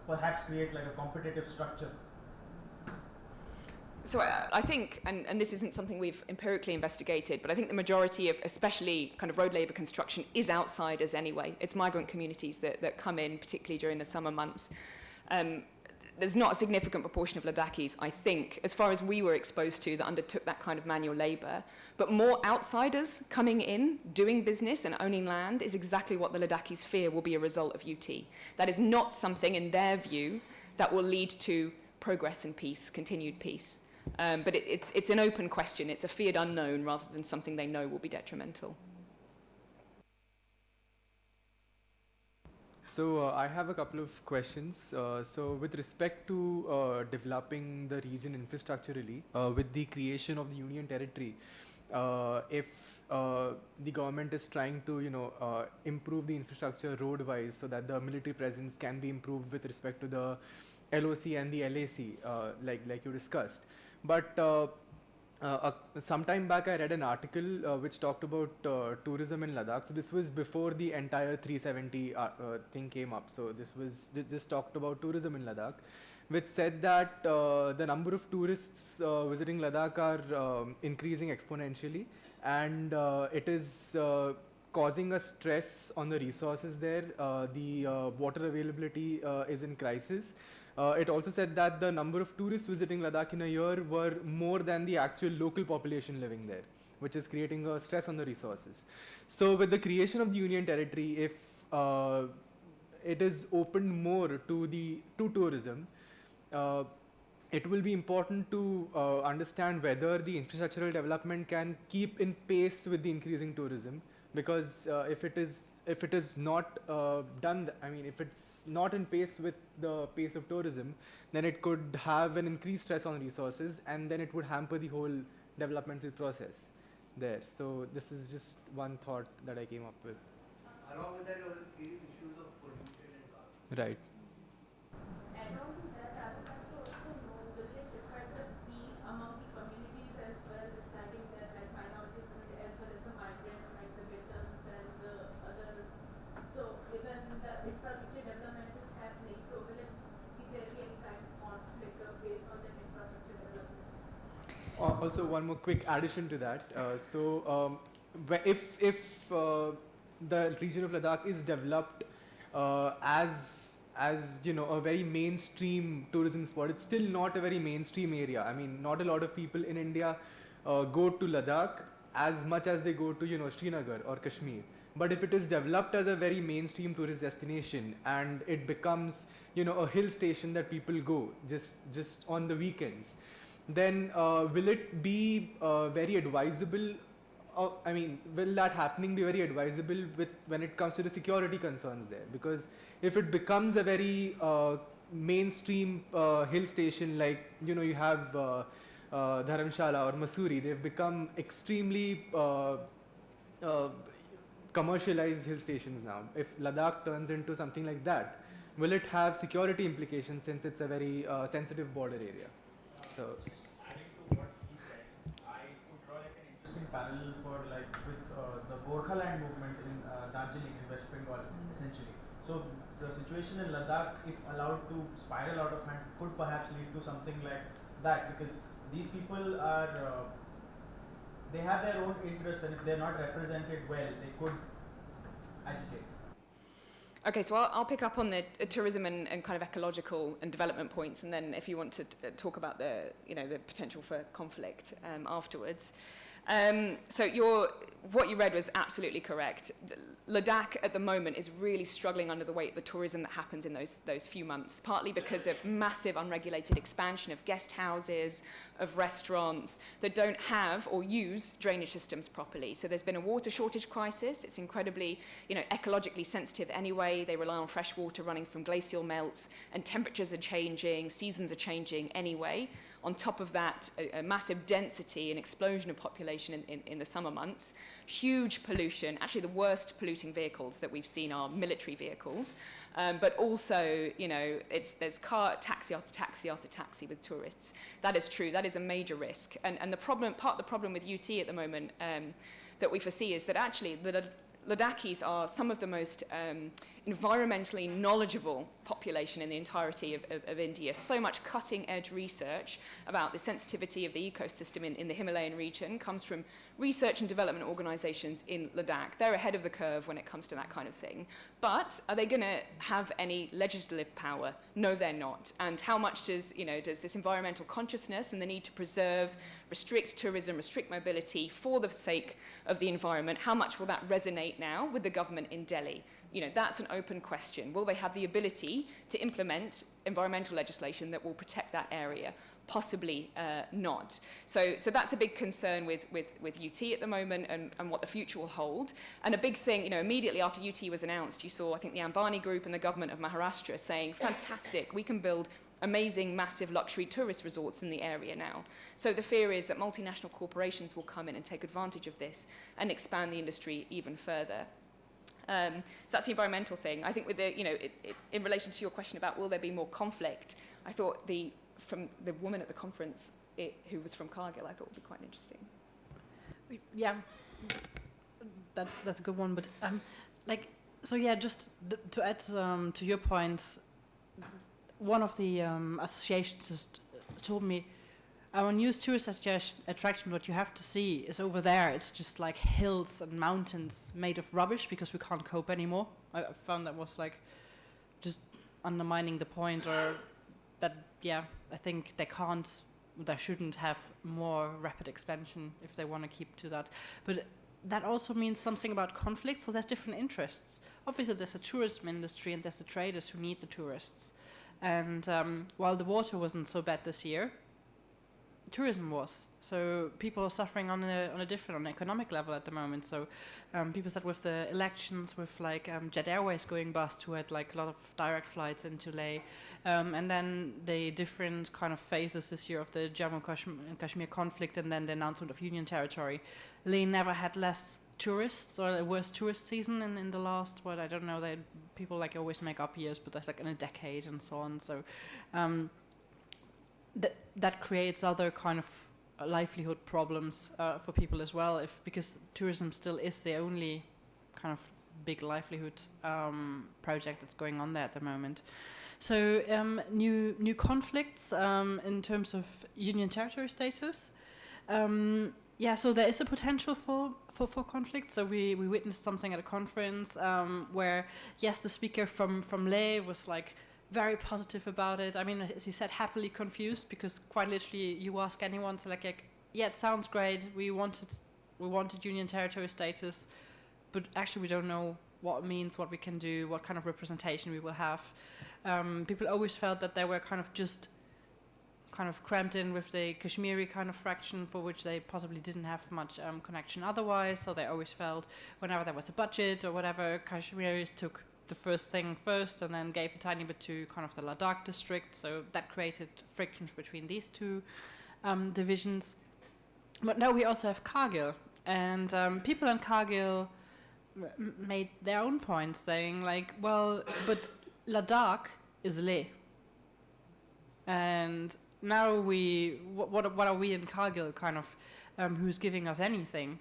perhaps create like a competitive structure. So I think, and this isn't something we've empirically investigated, but I think the majority of, especially kind of road labour construction, is outsiders anyway. It's migrant communities that come in, particularly during the summer months. There's not a significant proportion of Ladakhis, I think, as far as we were exposed to, that undertook that kind of manual labour. But more outsiders coming in, doing business and owning land is exactly what the Ladakhis fear will be a result of UT. That is not something, in their view, that will lead to progress and peace, continued peace. But it's an open question. It's a feared unknown rather than something they know will be detrimental. So I have a couple of questions. So with respect to developing the region infrastructurally, with the creation of the Union Territory, if the government is trying to improve the infrastructure road-wise so that the military presence can be improved with respect to the LOC and the LAC, like you discussed. But some time back, I read an article which talked about tourism in Ladakh. So this was before the entire 370 thing came up. So this talked about tourism in Ladakh, which said that the number of tourists visiting Ladakh are increasing exponentially, and it is causing a stress on the resources there. The water availability is in crisis. It also said that the number of tourists visiting Ladakh in a year were more than the actual local population living there, which is creating a stress on the resources. So with the creation of the Union Territory, if it is opened more to tourism, it will be important to understand whether the infrastructural development can keep in pace with the increasing tourism. Because if it is not done, if it's not in pace with the pace of tourism, then it could have an increased stress on resources, and then it would hamper the whole developmental process there. So this is just one thought that I came up with. Along with that, there was serious issues of pollution and carbon. Right. And on to that, I would like to also know, will it affect the peace among the communities as well, residing there, like minorities community, as well as the migrants, like the veterans and the other. So even the infrastructure development is happening, so will there be any kind of conflict based on that infrastructure development? Also, one more quick addition to that. if the region of Ladakh is developed as you know, a very mainstream tourism spot, it's still not a very mainstream area. I mean, not a lot of people in India go to Ladakh as much as they go to, you know, Srinagar or Kashmir. But if it is developed as a very mainstream tourist destination and it becomes, you know, a hill station that people go just on the weekends, then will it be very advisable? I mean, will that happening be very advisable with when it comes to the security concerns there? Because if it becomes a very mainstream hill station, like, you know, you have Dharamshala or Mussoorie, they've become extremely commercialized hill stations now. If Ladakh turns into something like that, will it have security implications since it's a very sensitive border area? So, just adding to what he said, I could draw like an interesting parallel for like with the Gorkhaland movement in Darjeeling in West Bengal, essentially. So the situation in Ladakh, if allowed to spiral out of hand, could perhaps lead to something like that, because these people are they have their own interests, and if they're not represented well, they could agitate. Okay, so I'll pick up on the tourism and kind of ecological and development points, and then if you want to talk about the, you know, the potential for conflict afterwards. So what you read was absolutely correct. Ladakh at the moment is really struggling under the weight of the tourism that happens in those few months, partly because of massive unregulated expansion of guest houses, of restaurants that don't have or use drainage systems properly. So there's been a water shortage crisis. It's incredibly, you know, ecologically sensitive anyway. They rely on fresh water running from glacial melts, and temperatures are changing, seasons are changing anyway. On top of that, a massive density and explosion of population in the summer months, huge pollution. Actually, the worst polluting vehicles that we've seen are military vehicles, but also, you know, there's taxi after taxi after taxi with tourists. That is true. That is a major risk. And part of the problem with UT at the moment that we foresee is that actually the Ladakhis are some of the most environmentally knowledgeable population in the entirety of India. So much cutting-edge research about the sensitivity of the ecosystem in the Himalayan region comes from research and development organizations in Ladakh. They're ahead of the curve when it comes to that kind of thing. But are they going to have any legislative power? No, they're not. And how much does this environmental consciousness and the need to preserve, restrict tourism, restrict mobility for the sake of the environment, how much will that resonate now with the government in Delhi? You know, that's an open question. Will they have the ability to implement environmental legislation that will protect that area? Possibly not. So that's a big concern with UT at the moment and what the future will hold. And a big thing, you know, immediately after UT was announced, you saw, I think, the Ambani Group and the government of Maharashtra saying, fantastic, we can build amazing, massive luxury tourist resorts in the area now. So the fear is that multinational corporations will come in and take advantage of this and expand the industry even further. So that's the environmental thing. I think with the, you know, in relation to your question about will there be more conflict, I thought from the woman at the conference who was from Cargill, I thought would be quite interesting. Yeah, that's a good one. But just to add to your points, one of the associations just told me, our newest tourist attraction, what you have to see is over there. It's just like hills and mountains made of rubbish because we can't cope anymore. I found that was like just undermining the point, or that, yeah, I think they shouldn't have more rapid expansion if they want to keep to that. But that also means something about conflict, so there's different interests. Obviously there's a tourism industry and there's the traders who need the tourists. And while the water wasn't so bad this year, tourism was. So people are suffering on an economic level at the moment. So people said with the elections, with like Jet Airways going bust, who had like a lot of direct flights into Leh, and then the different kind of phases this year of the Jammu and Kashmir conflict, and then the announcement of Union Territory. Leh never had less tourists or a worse tourist season in the last, I don't know, people like always make up years, but that's like in a decade and so on. So that creates other kind of livelihood problems for people as well, because tourism still is the only kind of big livelihood project that's going on there at the moment. So new conflicts in terms of Union Territory status. Yeah, so there is a potential for conflict. So we witnessed something at a conference where, yes, the speaker from Leh was like very positive about it. I mean, as he said, happily confused, because quite literally you ask anyone to like yeah, it sounds great. We wanted union territory status, but actually we don't know what it means, what we can do, what kind of representation we will have. People always felt that they were kind of cramped in with the Kashmiri kind of fraction, for which they possibly didn't have much connection otherwise. So they always felt whenever there was a budget or whatever, Kashmiris took the first thing first and then gave a tiny bit to kind of the Ladakh district. So that created frictions between these two divisions. But now we also have Kargil, and people in Kargil made their own points, saying like, well, but Ladakh is Leh, and now what are we in Kargil kind of who's giving us anything?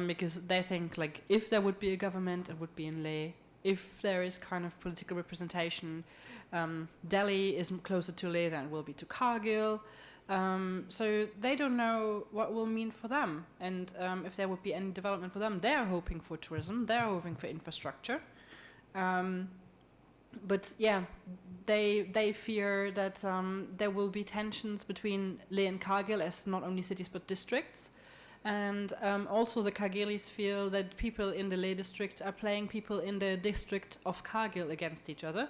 Because they think like if there would be a government, it would be in Leh. If there is kind of political representation, Delhi is closer to Leh than it will be to Kargil. So they don't know what will mean for them, and if there would be any development for them. They're hoping for tourism, they're hoping for infrastructure. But yeah, they fear that there will be tensions between Leh and Kargil as not only cities but districts. And also the Kargilis feel that people in the Leh district are playing people in the district of Kargil against each other.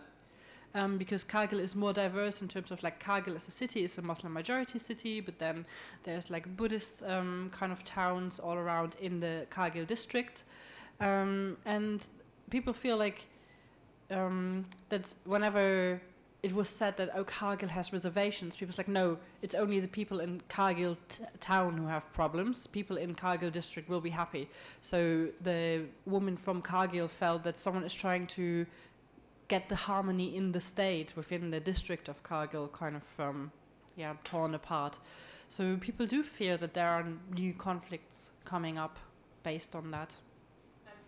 Because Kargil is more diverse in terms of like Kargil as a city is a Muslim majority city, but then there's like Buddhist kind of towns all around in the Kargil district. And people feel like that whenever it was said that Kargil has reservations, people's like, no, it's only the people in Kargil town who have problems. People in Kargil district will be happy. So the woman from Kargil felt that someone is trying to get the harmony in the state within the district of Kargil kind of torn apart. So people do fear that there are new conflicts coming up based on that.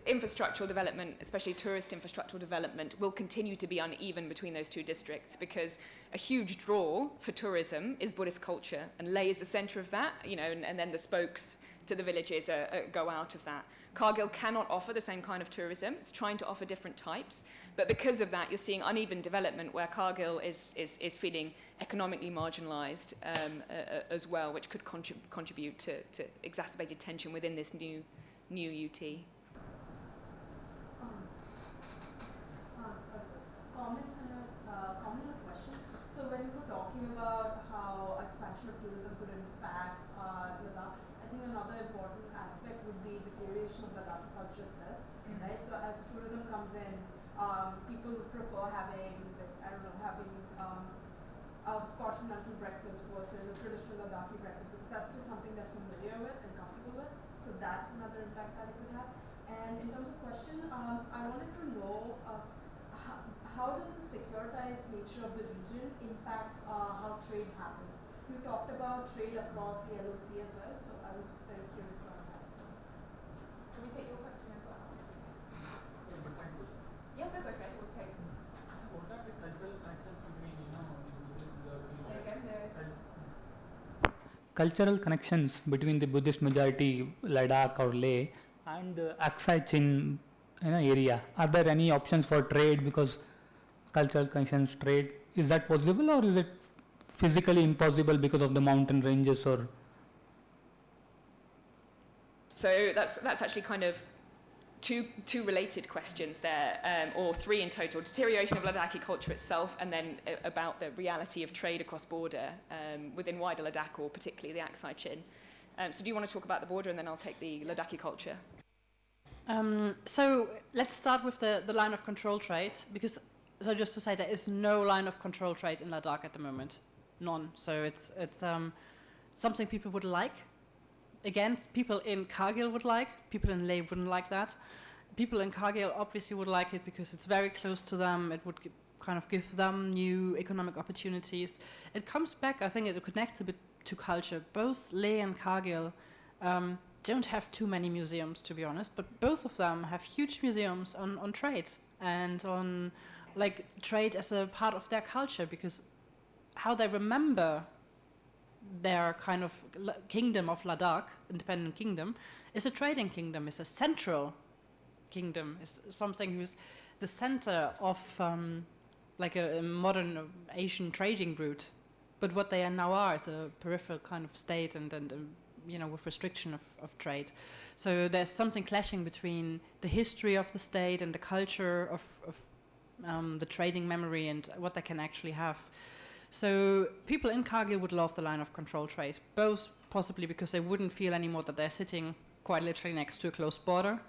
Infrastructural development, especially tourist infrastructural development, will continue to be uneven between those two districts, because a huge draw for tourism is Buddhist culture, and Leh is the center of that, and then the spokes to the villages go out of that. Kargil cannot offer the same kind of tourism. It's trying to offer different types, but because of that, you're seeing uneven development where Kargil is feeling economically marginalized as well, which could contribute to exacerbated tension within this new UT. Comment and a question. So when you were talking about how expansion of tourism could impact Ladakh, I think another important aspect would be deterioration of Ladakhi culture itself, right? So as tourism comes in, people would prefer having, a continental breakfast versus a traditional Ladakhi breakfast, because that's just something they're familiar with and comfortable with. So that's another impact that it could have. And in terms of question, I wanted to know how does the securitized nature of the region impact how trade happens? You talked about trade across the LOC as well, so I was very curious about that. Can we take your question as well? Yeah, that's okay. We'll take. What are the cultural connections between Say again. Cultural connections between the Buddhist majority Ladakh or Leh and the Aksai Chin area? Are there any options for trade? Because cultural connections, trade, is that possible, or is it physically impossible because of the mountain ranges? Or so that's actually kind of two related questions there, or three in total: deterioration of Ladakhi culture itself, and then about the reality of trade across border within wider Ladakh, or particularly the Aksai Chin. So do you want to talk about the border, and then I'll take the Ladakhi culture? So let's start with the line of control trade, because so just to say, there is no line of control trade in Ladakh at the moment, none. So it's something people would like. Again, people in Kargil would like, people in Leh wouldn't like that. People in Kargil obviously would like it because it's very close to them. It would kind of give them new economic opportunities. It comes back, I think it connects a bit to culture. Both Leh and Kargil don't have too many museums, to be honest, but both of them have huge museums on trade and on like trade as a part of their culture, because how they remember their kind of kingdom of Ladakh, independent kingdom, is a trading kingdom, is a central kingdom, is something who's the center of like a modern Asian trading route. But what they now are is a peripheral kind of state and with restriction of trade. So there's something clashing between the history of the state and the culture of the trading memory and what they can actually have. So people in Kargil would love the line of control trade, both possibly because they wouldn't feel anymore that they're sitting quite literally next to a closed border,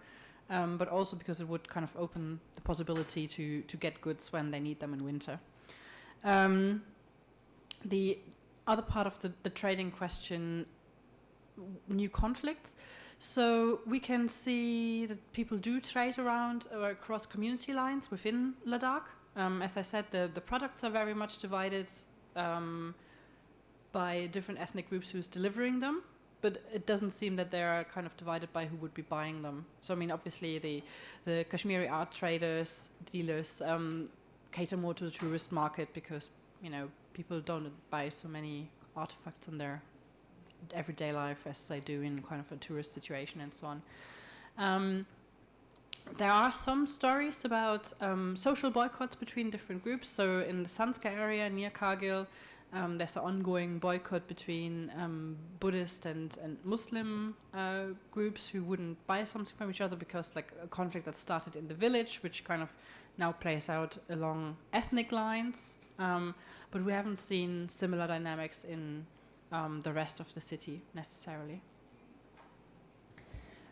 but also because it would kind of open the possibility to get goods when they need them in winter. The other part of the trading question, new conflicts. So we can see that people do trade around or across community lines within Ladakh. As I said, the products are very much divided by different ethnic groups who's delivering them, but it doesn't seem that they're kind of divided by who would be buying them. So I mean, obviously the Kashmiri art traders, dealers, cater more to the tourist market because, people don't buy so many artifacts in their everyday life as they do in kind of a tourist situation and so on. There are some stories about social boycotts between different groups. So in the Sanska area near Kargil, there's an ongoing boycott between Buddhist and Muslim groups who wouldn't buy something from each other because like a conflict that started in the village, which kind of now plays out along ethnic lines. But we haven't seen similar dynamics in the rest of the city necessarily.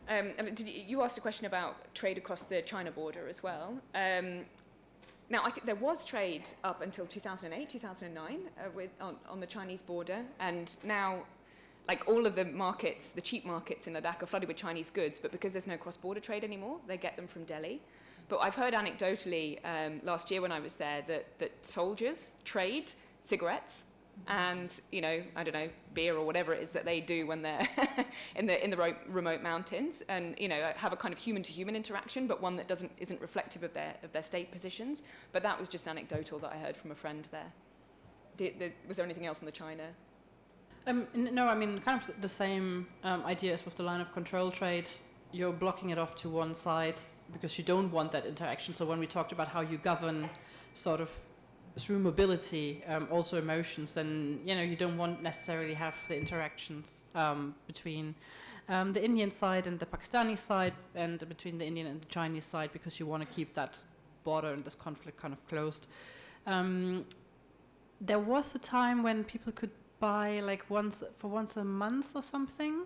You asked a question about trade across the China border as well. Now, I think there was trade up until 2008, 2009 on the Chinese border, and now, like all of the markets, the cheap markets in Ladakh are flooded with Chinese goods, but because there's no cross-border trade anymore, they get them from Delhi. But I've heard anecdotally last year when I was there that soldiers trade cigarettes and I don't know, beer or whatever it is that they do when they're in the remote mountains, and have a kind of human to human interaction, but one that isn't reflective of their state positions. But that was just anecdotal that I heard from a friend there. Was there anything else on the China? No, I mean kind of the same idea as with the line of control trade. You're blocking it off to one side because you don't want that interaction. So when we talked about how you govern sort of through mobility, also emotions, and you don't want necessarily have the interactions between the Indian side and the Pakistani side, and between the Indian and the Chinese side, because you want to keep that border and this conflict kind of closed. There was a time when people could buy like once a month or something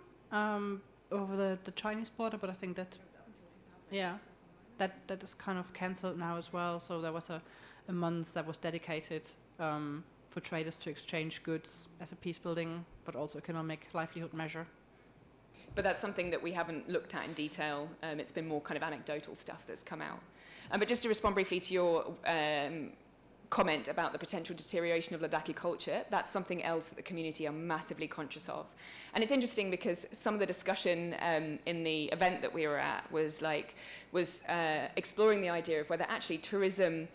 over the Chinese border, but I think that that is kind of cancelled now as well. So there was a month that was dedicated for traders to exchange goods as a peace building, but also economic livelihood measure. But that's something that we haven't looked at in detail. It's been more kind of anecdotal stuff that's come out. But just to respond briefly to your comment about the potential deterioration of Ladakhi culture, that's something else that the community are massively conscious of. And it's interesting because some of the discussion in the event that we were at was exploring the idea of whether actually tourism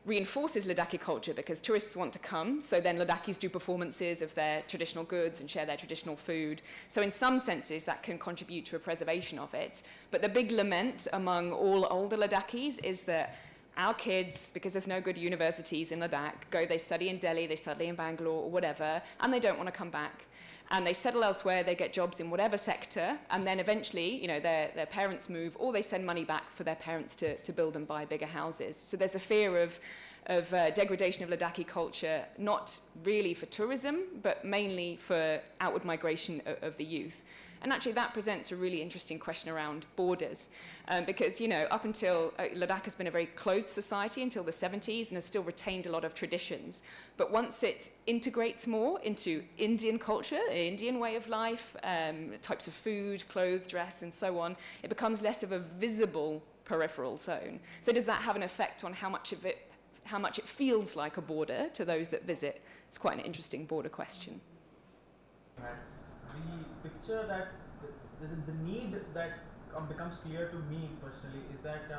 reinforces Ladakhi culture, because tourists want to come, so then Ladakhis do performances of their traditional goods and share their traditional food. So in some senses that can contribute to a preservation of it. But the big lament among all older Ladakhis is that our kids, because there's no good universities in Ladakh, they study in Delhi, they study in Bangalore or whatever, and they don't want to come back. And they settle elsewhere, they get jobs in whatever sector, and then eventually, their parents move, or they send money back for their parents to build and buy bigger houses. So there's a fear of degradation of Ladakhi culture, not really for tourism, but mainly for outward migration of the youth. And actually that presents a really interesting question around borders, because up until Ladakh has been a very closed society until the 70s and has still retained a lot of traditions. But once it integrates more into Indian culture, Indian way of life, types of food, clothes, dress, and so on, it becomes less of a visible peripheral zone. So does that have an effect on how much it feels like a border to those that visit? It's quite an interesting border question. The picture that the need that becomes clear to me personally is that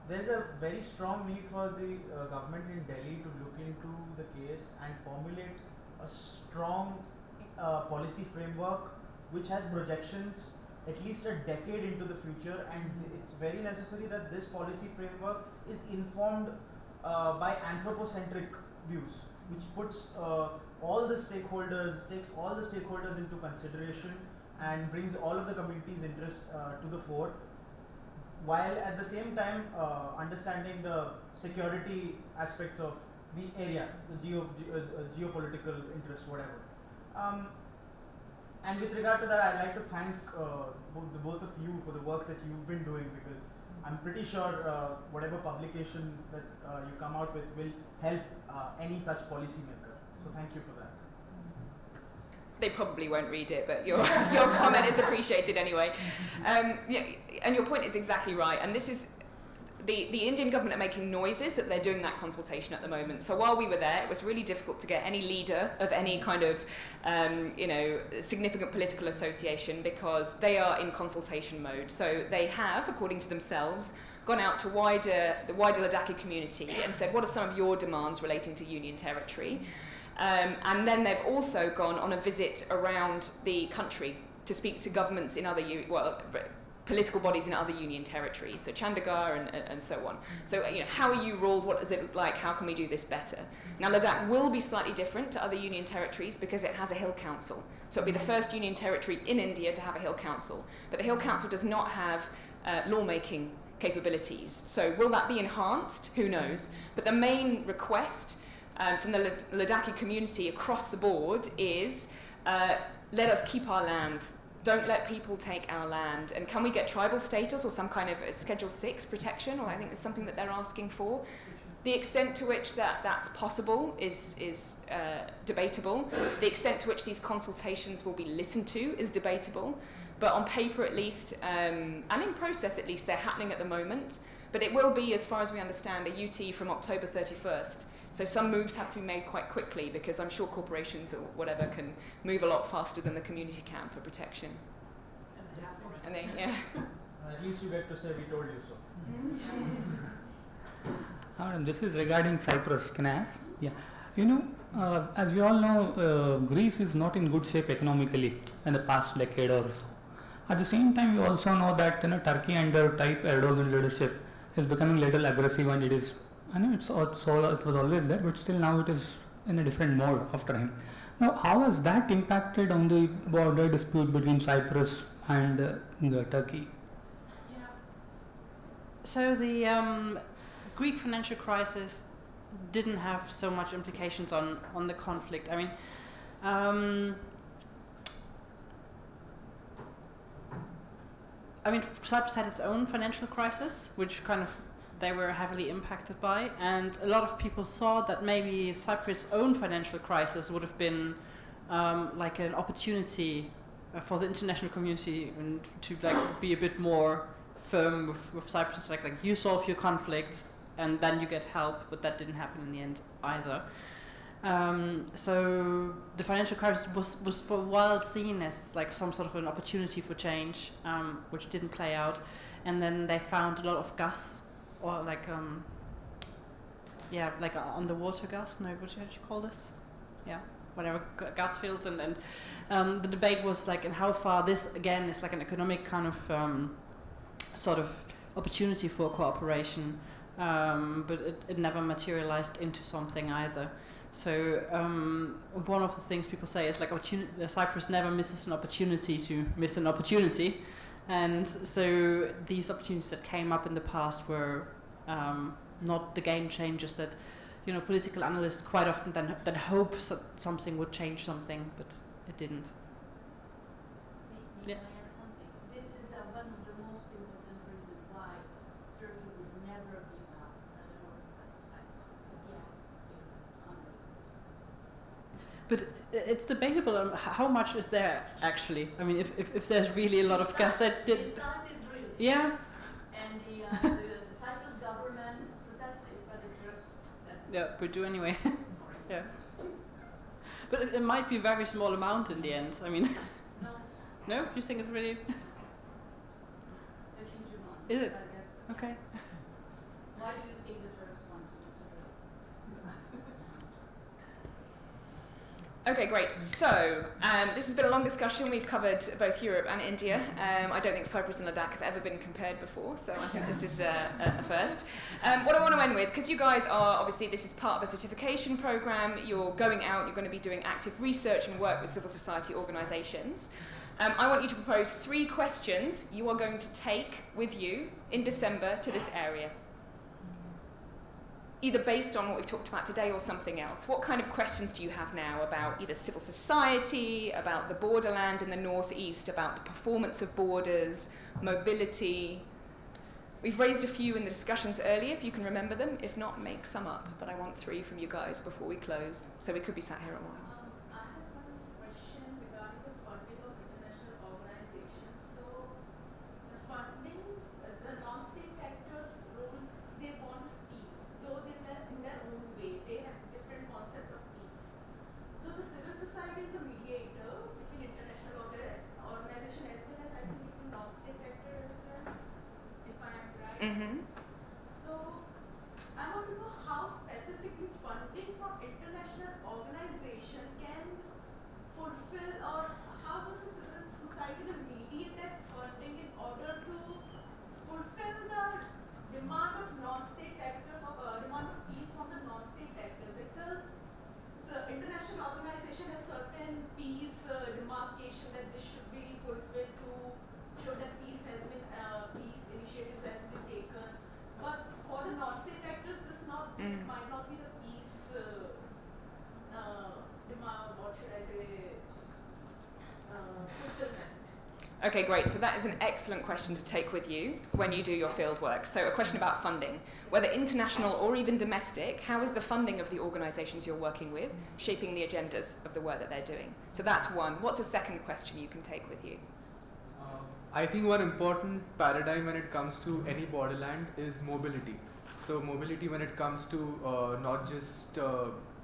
there's a very strong need for the government in Delhi to look into the case and formulate a strong policy framework which has projections at least a decade into the future, and it's very necessary that this policy framework is informed by anthropocentric views, which puts all the stakeholders, takes all the stakeholders into consideration and brings all of the community's interests to the fore, while at the same time understanding the security aspects of the area, the geopolitical interests, whatever. And with regard to that, I'd like to thank both of you for the work that you've been doing, because I'm pretty sure whatever publication that you come out with will help any such policymaker. So thank you for that. They probably won't read it, but your comment is appreciated anyway. Yeah, and your point is exactly right. And this is the Indian government are making noises that they're doing that consultation at the moment. So while we were there, it was really difficult to get any leader of any kind of significant political association, because they are in consultation mode. So they have, according to themselves, gone out to the wider Ladakhi community and said, what are some of your demands relating to Union territory? And then they've also gone on a visit around the country to speak to governments in other political bodies in other Union territories, so Chandigarh and so on. So how are you ruled? What does it look like? How can we do this better? Now Ladakh will be slightly different to other Union territories because it has a hill council. So it'll be the first Union territory in India to have a hill council. But the hill council does not have lawmaking capabilities. So will that be enhanced? Who knows? But the main request from the Ladakhi community across the board is let us keep our land. Don't let people take our land. And can we get tribal status or some kind of Schedule 6 protection? Or I think it's something that they're asking for. The extent to which that's possible is debatable. The extent to which these consultations will be listened to is debatable. But on paper at least, and in process at least, they're happening at the moment. But it will be, as far as we understand, a UT from October 31st. So some moves have to be made quite quickly, because I'm sure corporations or whatever can move a lot faster than the community can for protection. And they, yeah. At least you get to say we told you so. This is regarding Cyprus. Can I ask? Yeah. As we all know, Greece is not in good shape economically in the past decade or so. At the same time, we also know that Turkey under type Erdogan leadership is becoming a little aggressive, and it is. I know it was always there, but still now it is in a different mode after him. Now, how has that impacted on the border dispute between Cyprus and Turkey? Yeah. So the Greek financial crisis didn't have so much implications on the conflict. I mean, Cyprus had its own financial crisis, which kind of they were heavily impacted by, and a lot of people saw that maybe Cyprus' own financial crisis would have been like an opportunity for the international community and to be a bit more firm with Cyprus. Like you solve your conflict and then you get help, but that didn't happen in the end either. So the financial crisis was for a while seen as like some sort of an opportunity for change, which didn't play out, and then they found a lot of gas. Or like underwater gas. No, what should you call this? Yeah, whatever, gas fields, and the debate was like, in how far this again is like an economic kind of sort of opportunity for cooperation, but it never materialized into something either. So one of the things people say is like Cyprus never misses an opportunity to miss an opportunity. And so these opportunities that came up in the past were not the game changers that, political analysts quite often then hope that something would change something, but it didn't. May I add something? This is one of the most important reasons why Turkey would never give up But it's debatable how much is there actually. I mean, if there's really a lot of gas that they started drilling. Yeah. And the Cyprus government protested, but the Turks said. Yeah, we do anyway. Yeah. But it might be a very small amount in the end. I mean. No. No? You think it's really? It's a huge amount. Is it? I guess. Okay. Why do you think the Turks want to drill? Okay, great. So, this has been a long discussion. We've covered both Europe and India. I don't think Cyprus and Ladakh have ever been compared before, so I think this is a first. What I want to end with, because you guys are, obviously, this is part of a certification program, you're going out, you're going to be doing active research and work with civil society organizations. I want you to propose 3 questions you are going to take with you in December to this area. Either based on what we've talked about today or something else. What kind of questions do you have now about either civil society, about the borderland in the northeast, about the performance of borders, mobility? We've raised a few in the discussions earlier, if you can remember them. If not, make some up. But I want 3 from you guys before we close. So we could be sat here a while. I have one question regarding the funding of international organizations. So, the funding, the non-state actors' role, they want peace, though in their own way, they have different concept of peace. So, the civil society is a mediator between international organization as well as I think between non-state actor as well, if I am right. Mm-hmm. So, I want to know how specifically funding from international organization can fulfill, or how does the civil society will mediate that funding in order to fulfill the demand of non-state actors, or demand of peace from the non-state actor, because the international organization has certain peace demarcation that this should be fulfilled to show that peace has been, peace initiatives has been taken. But for the non-state actors, this might not be the peace demand, what should I say, fulfillment. Okay, great. So that is an excellent question to take with you when you do your field work. So a question about funding. Whether international or even domestic, how is the funding of the organizations you're working with shaping the agendas of the work that they're doing? So that's one. What's a second question you can take with you? I think one important paradigm when it comes to any borderland is mobility. So mobility when it comes to not just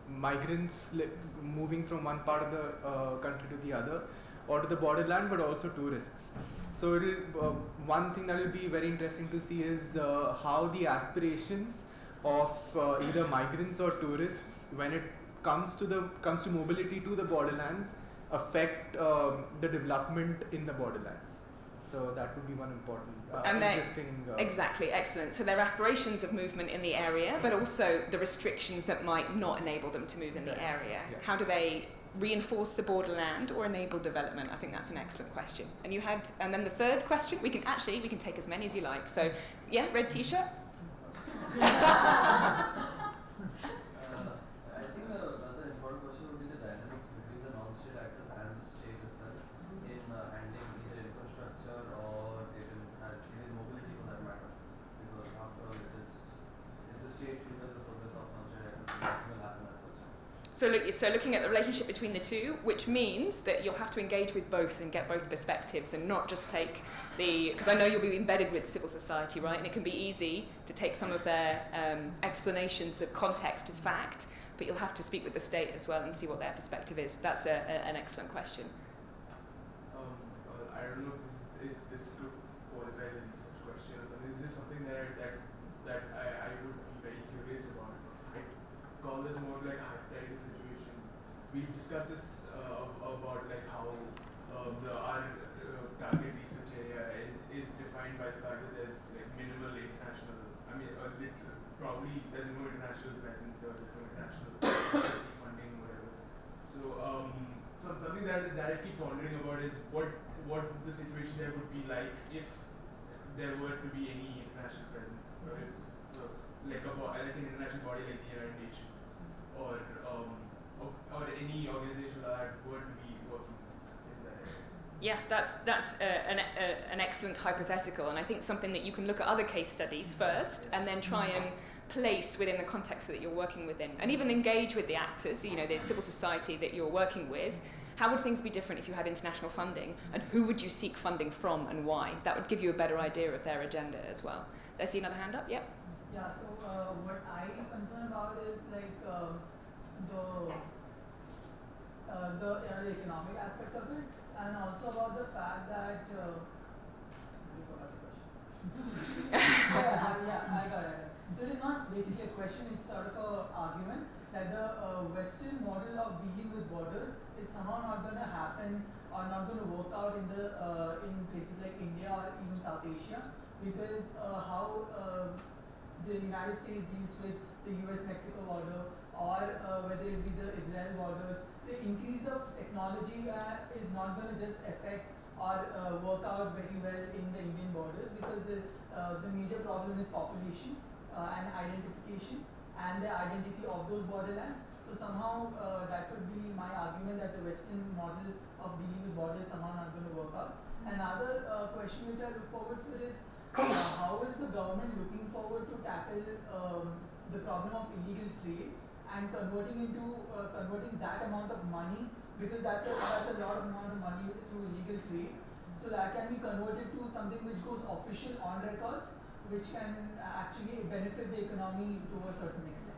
migrants moving from one part of the country to the other or to the borderland, but also tourists. So it'll, one thing that will be very interesting to see is how the aspirations of either migrants or tourists, when it comes to mobility to the borderlands, affect the development in the borderlands. So that would be one important, interesting. Exactly, excellent. So their aspirations of movement in the area, but also the restrictions that might not enable them to move in the area. Yeah. How do they reinforce the borderland or enable development? I think that's an excellent question. And then the third question, we can take as many as you like. So, yeah, red t-shirt. I think another important question would be the dynamics between the non-state actors and the state itself in handling either infrastructure or even mobility for that matter. Because after all, it's the state who does the progress of non-state actors, nothing will happen as such. So looking at the relationship between the two, which means that you'll have to engage with both and get both perspectives and not just take because I know you'll be embedded with civil society, right? And it can be easy to take some of their explanations of context as fact, but you'll have to speak with the state as well and see what their perspective is. That's an excellent question. I don't know if this could qualify as a research question or something. It's just something that I would be very curious about. I call this more like a hypothetical situation. We discussed this about like how our target research area is defined by the fact that there's like minimal international. I mean, probably there's no international presence or there's no international funding, whatever. So something that I keep wondering about is what the situation there would be like if there were to be any international presence, or if like an international body like the United Nations or any organization that were to be working in that area. Yeah, that's an excellent hypothetical, and I think something that you can look at other case studies first and then try and place within the context that you're working within, and even engage with the actors, the civil society that you're working with. How would things be different if you had international funding, and who would you seek funding from and why? That would give you a better idea of their agenda as well. Did I see another hand up? Yep. Yeah, so what I am concerned about is like the economic aspect of it, and also about the fact that I forgot the question. yeah, I got it. So it is not basically a question; it's sort of an argument that the Western model of dealing with borders is somehow not going to happen or not going to work out in the in places like India or even South Asia, because how the United States deals with the US-Mexico border, or whether it be the Israel borders, the increase of technology is not going to just affect or work out very well in the Indian borders, because the major problem is population and identification and the identity of those borderlands. So somehow that could be my argument that the Western model of dealing with borders is somehow not going to work out. Another question which I look forward for is how is the government looking forward to tackle the problem of illegal trade and converting that amount of money, because that's a lot of amount of money through illegal trade. So that can be converted to something which goes official on records, which can actually benefit the economy to a certain extent.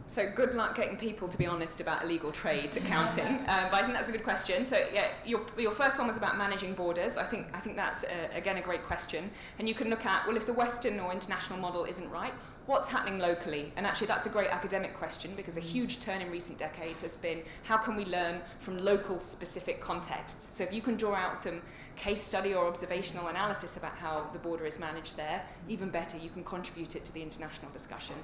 So good luck getting people to be honest about illegal trade accounting. But I think that's a good question. So yeah, your first one was about managing borders. I think that's again a great question. And you can look at, well, if the Western or international model isn't right, what's happening locally? And actually that's a great academic question, because a huge turn in recent decades has been how can we learn from local specific contexts? So if you can draw out some case study or observational analysis about how the border is managed there, even better, you can contribute it to the international discussion.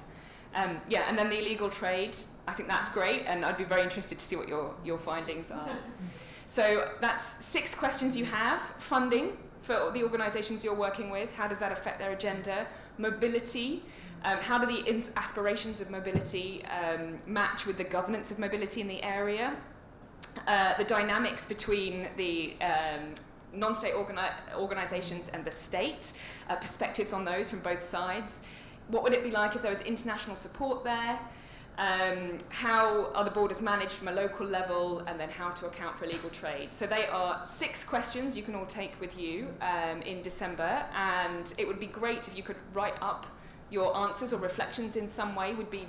And then the illegal trade, I think that's great, and I'd be very interested to see what your findings are. So that's 6 questions you have. Funding for the organizations you're working with, how does that affect their agenda? Mobility, how do the aspirations of mobility match with the governance of mobility in the area? The dynamics between the non-state organizations and the state, perspectives on those from both sides. What would it be like if there was international support there? How are the borders managed from a local level, and then how to account for illegal trade? So they are 6 questions you can all take with you in December, and it would be great if you could write up your answers or reflections in some way. We'd be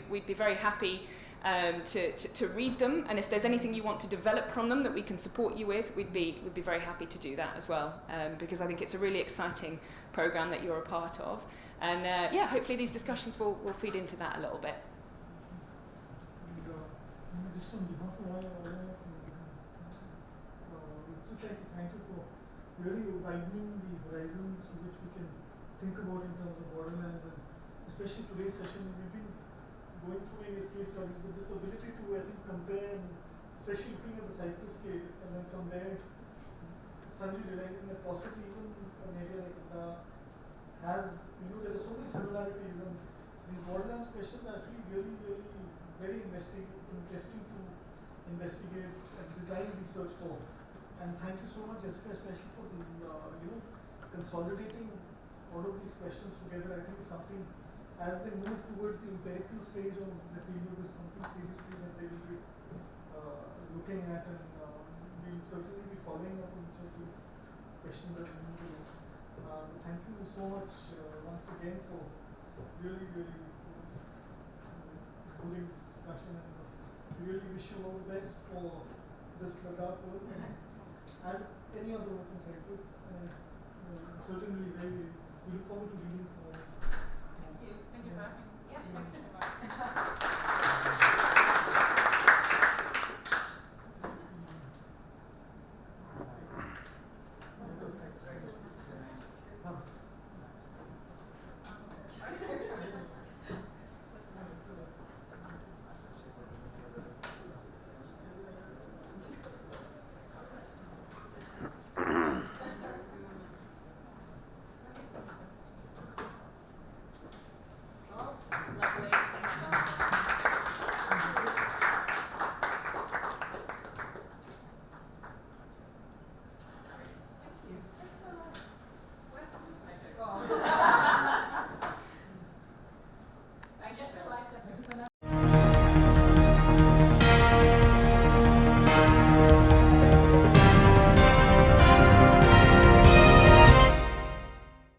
we'd be very happy to read them, and if there's anything you want to develop from them that we can support you with, we'd be very happy to do that as well, because I think it's a really exciting program that you're a part of, and hopefully these discussions will feed into that a little bit. Just on behalf of all audience, just like to thank you for really widening the horizons to which we can think about in terms of borderlands, and especially today's session. We've been going through various case studies, but this ability to, I think, compare, and especially looking at the Cyprus case, and then from there suddenly realizing that possibly even an area like has, there are so many similarities, and these borderlands questions are actually really, really very interesting to investigate and design research for. And thank you so much, Jessica, especially for the consolidating all of these questions together. I think it's something, as they move towards the empirical stage of the field, is something seriously that they will be looking at, and we'll certainly be following up on each of these questions that we need to know. Thank you so much once again for really, really holding this discussion, and we really wish you all the best for this Ladakh work and any other work in Cyprus. Certainly, we look forward to reading some of it. Thank you for having me.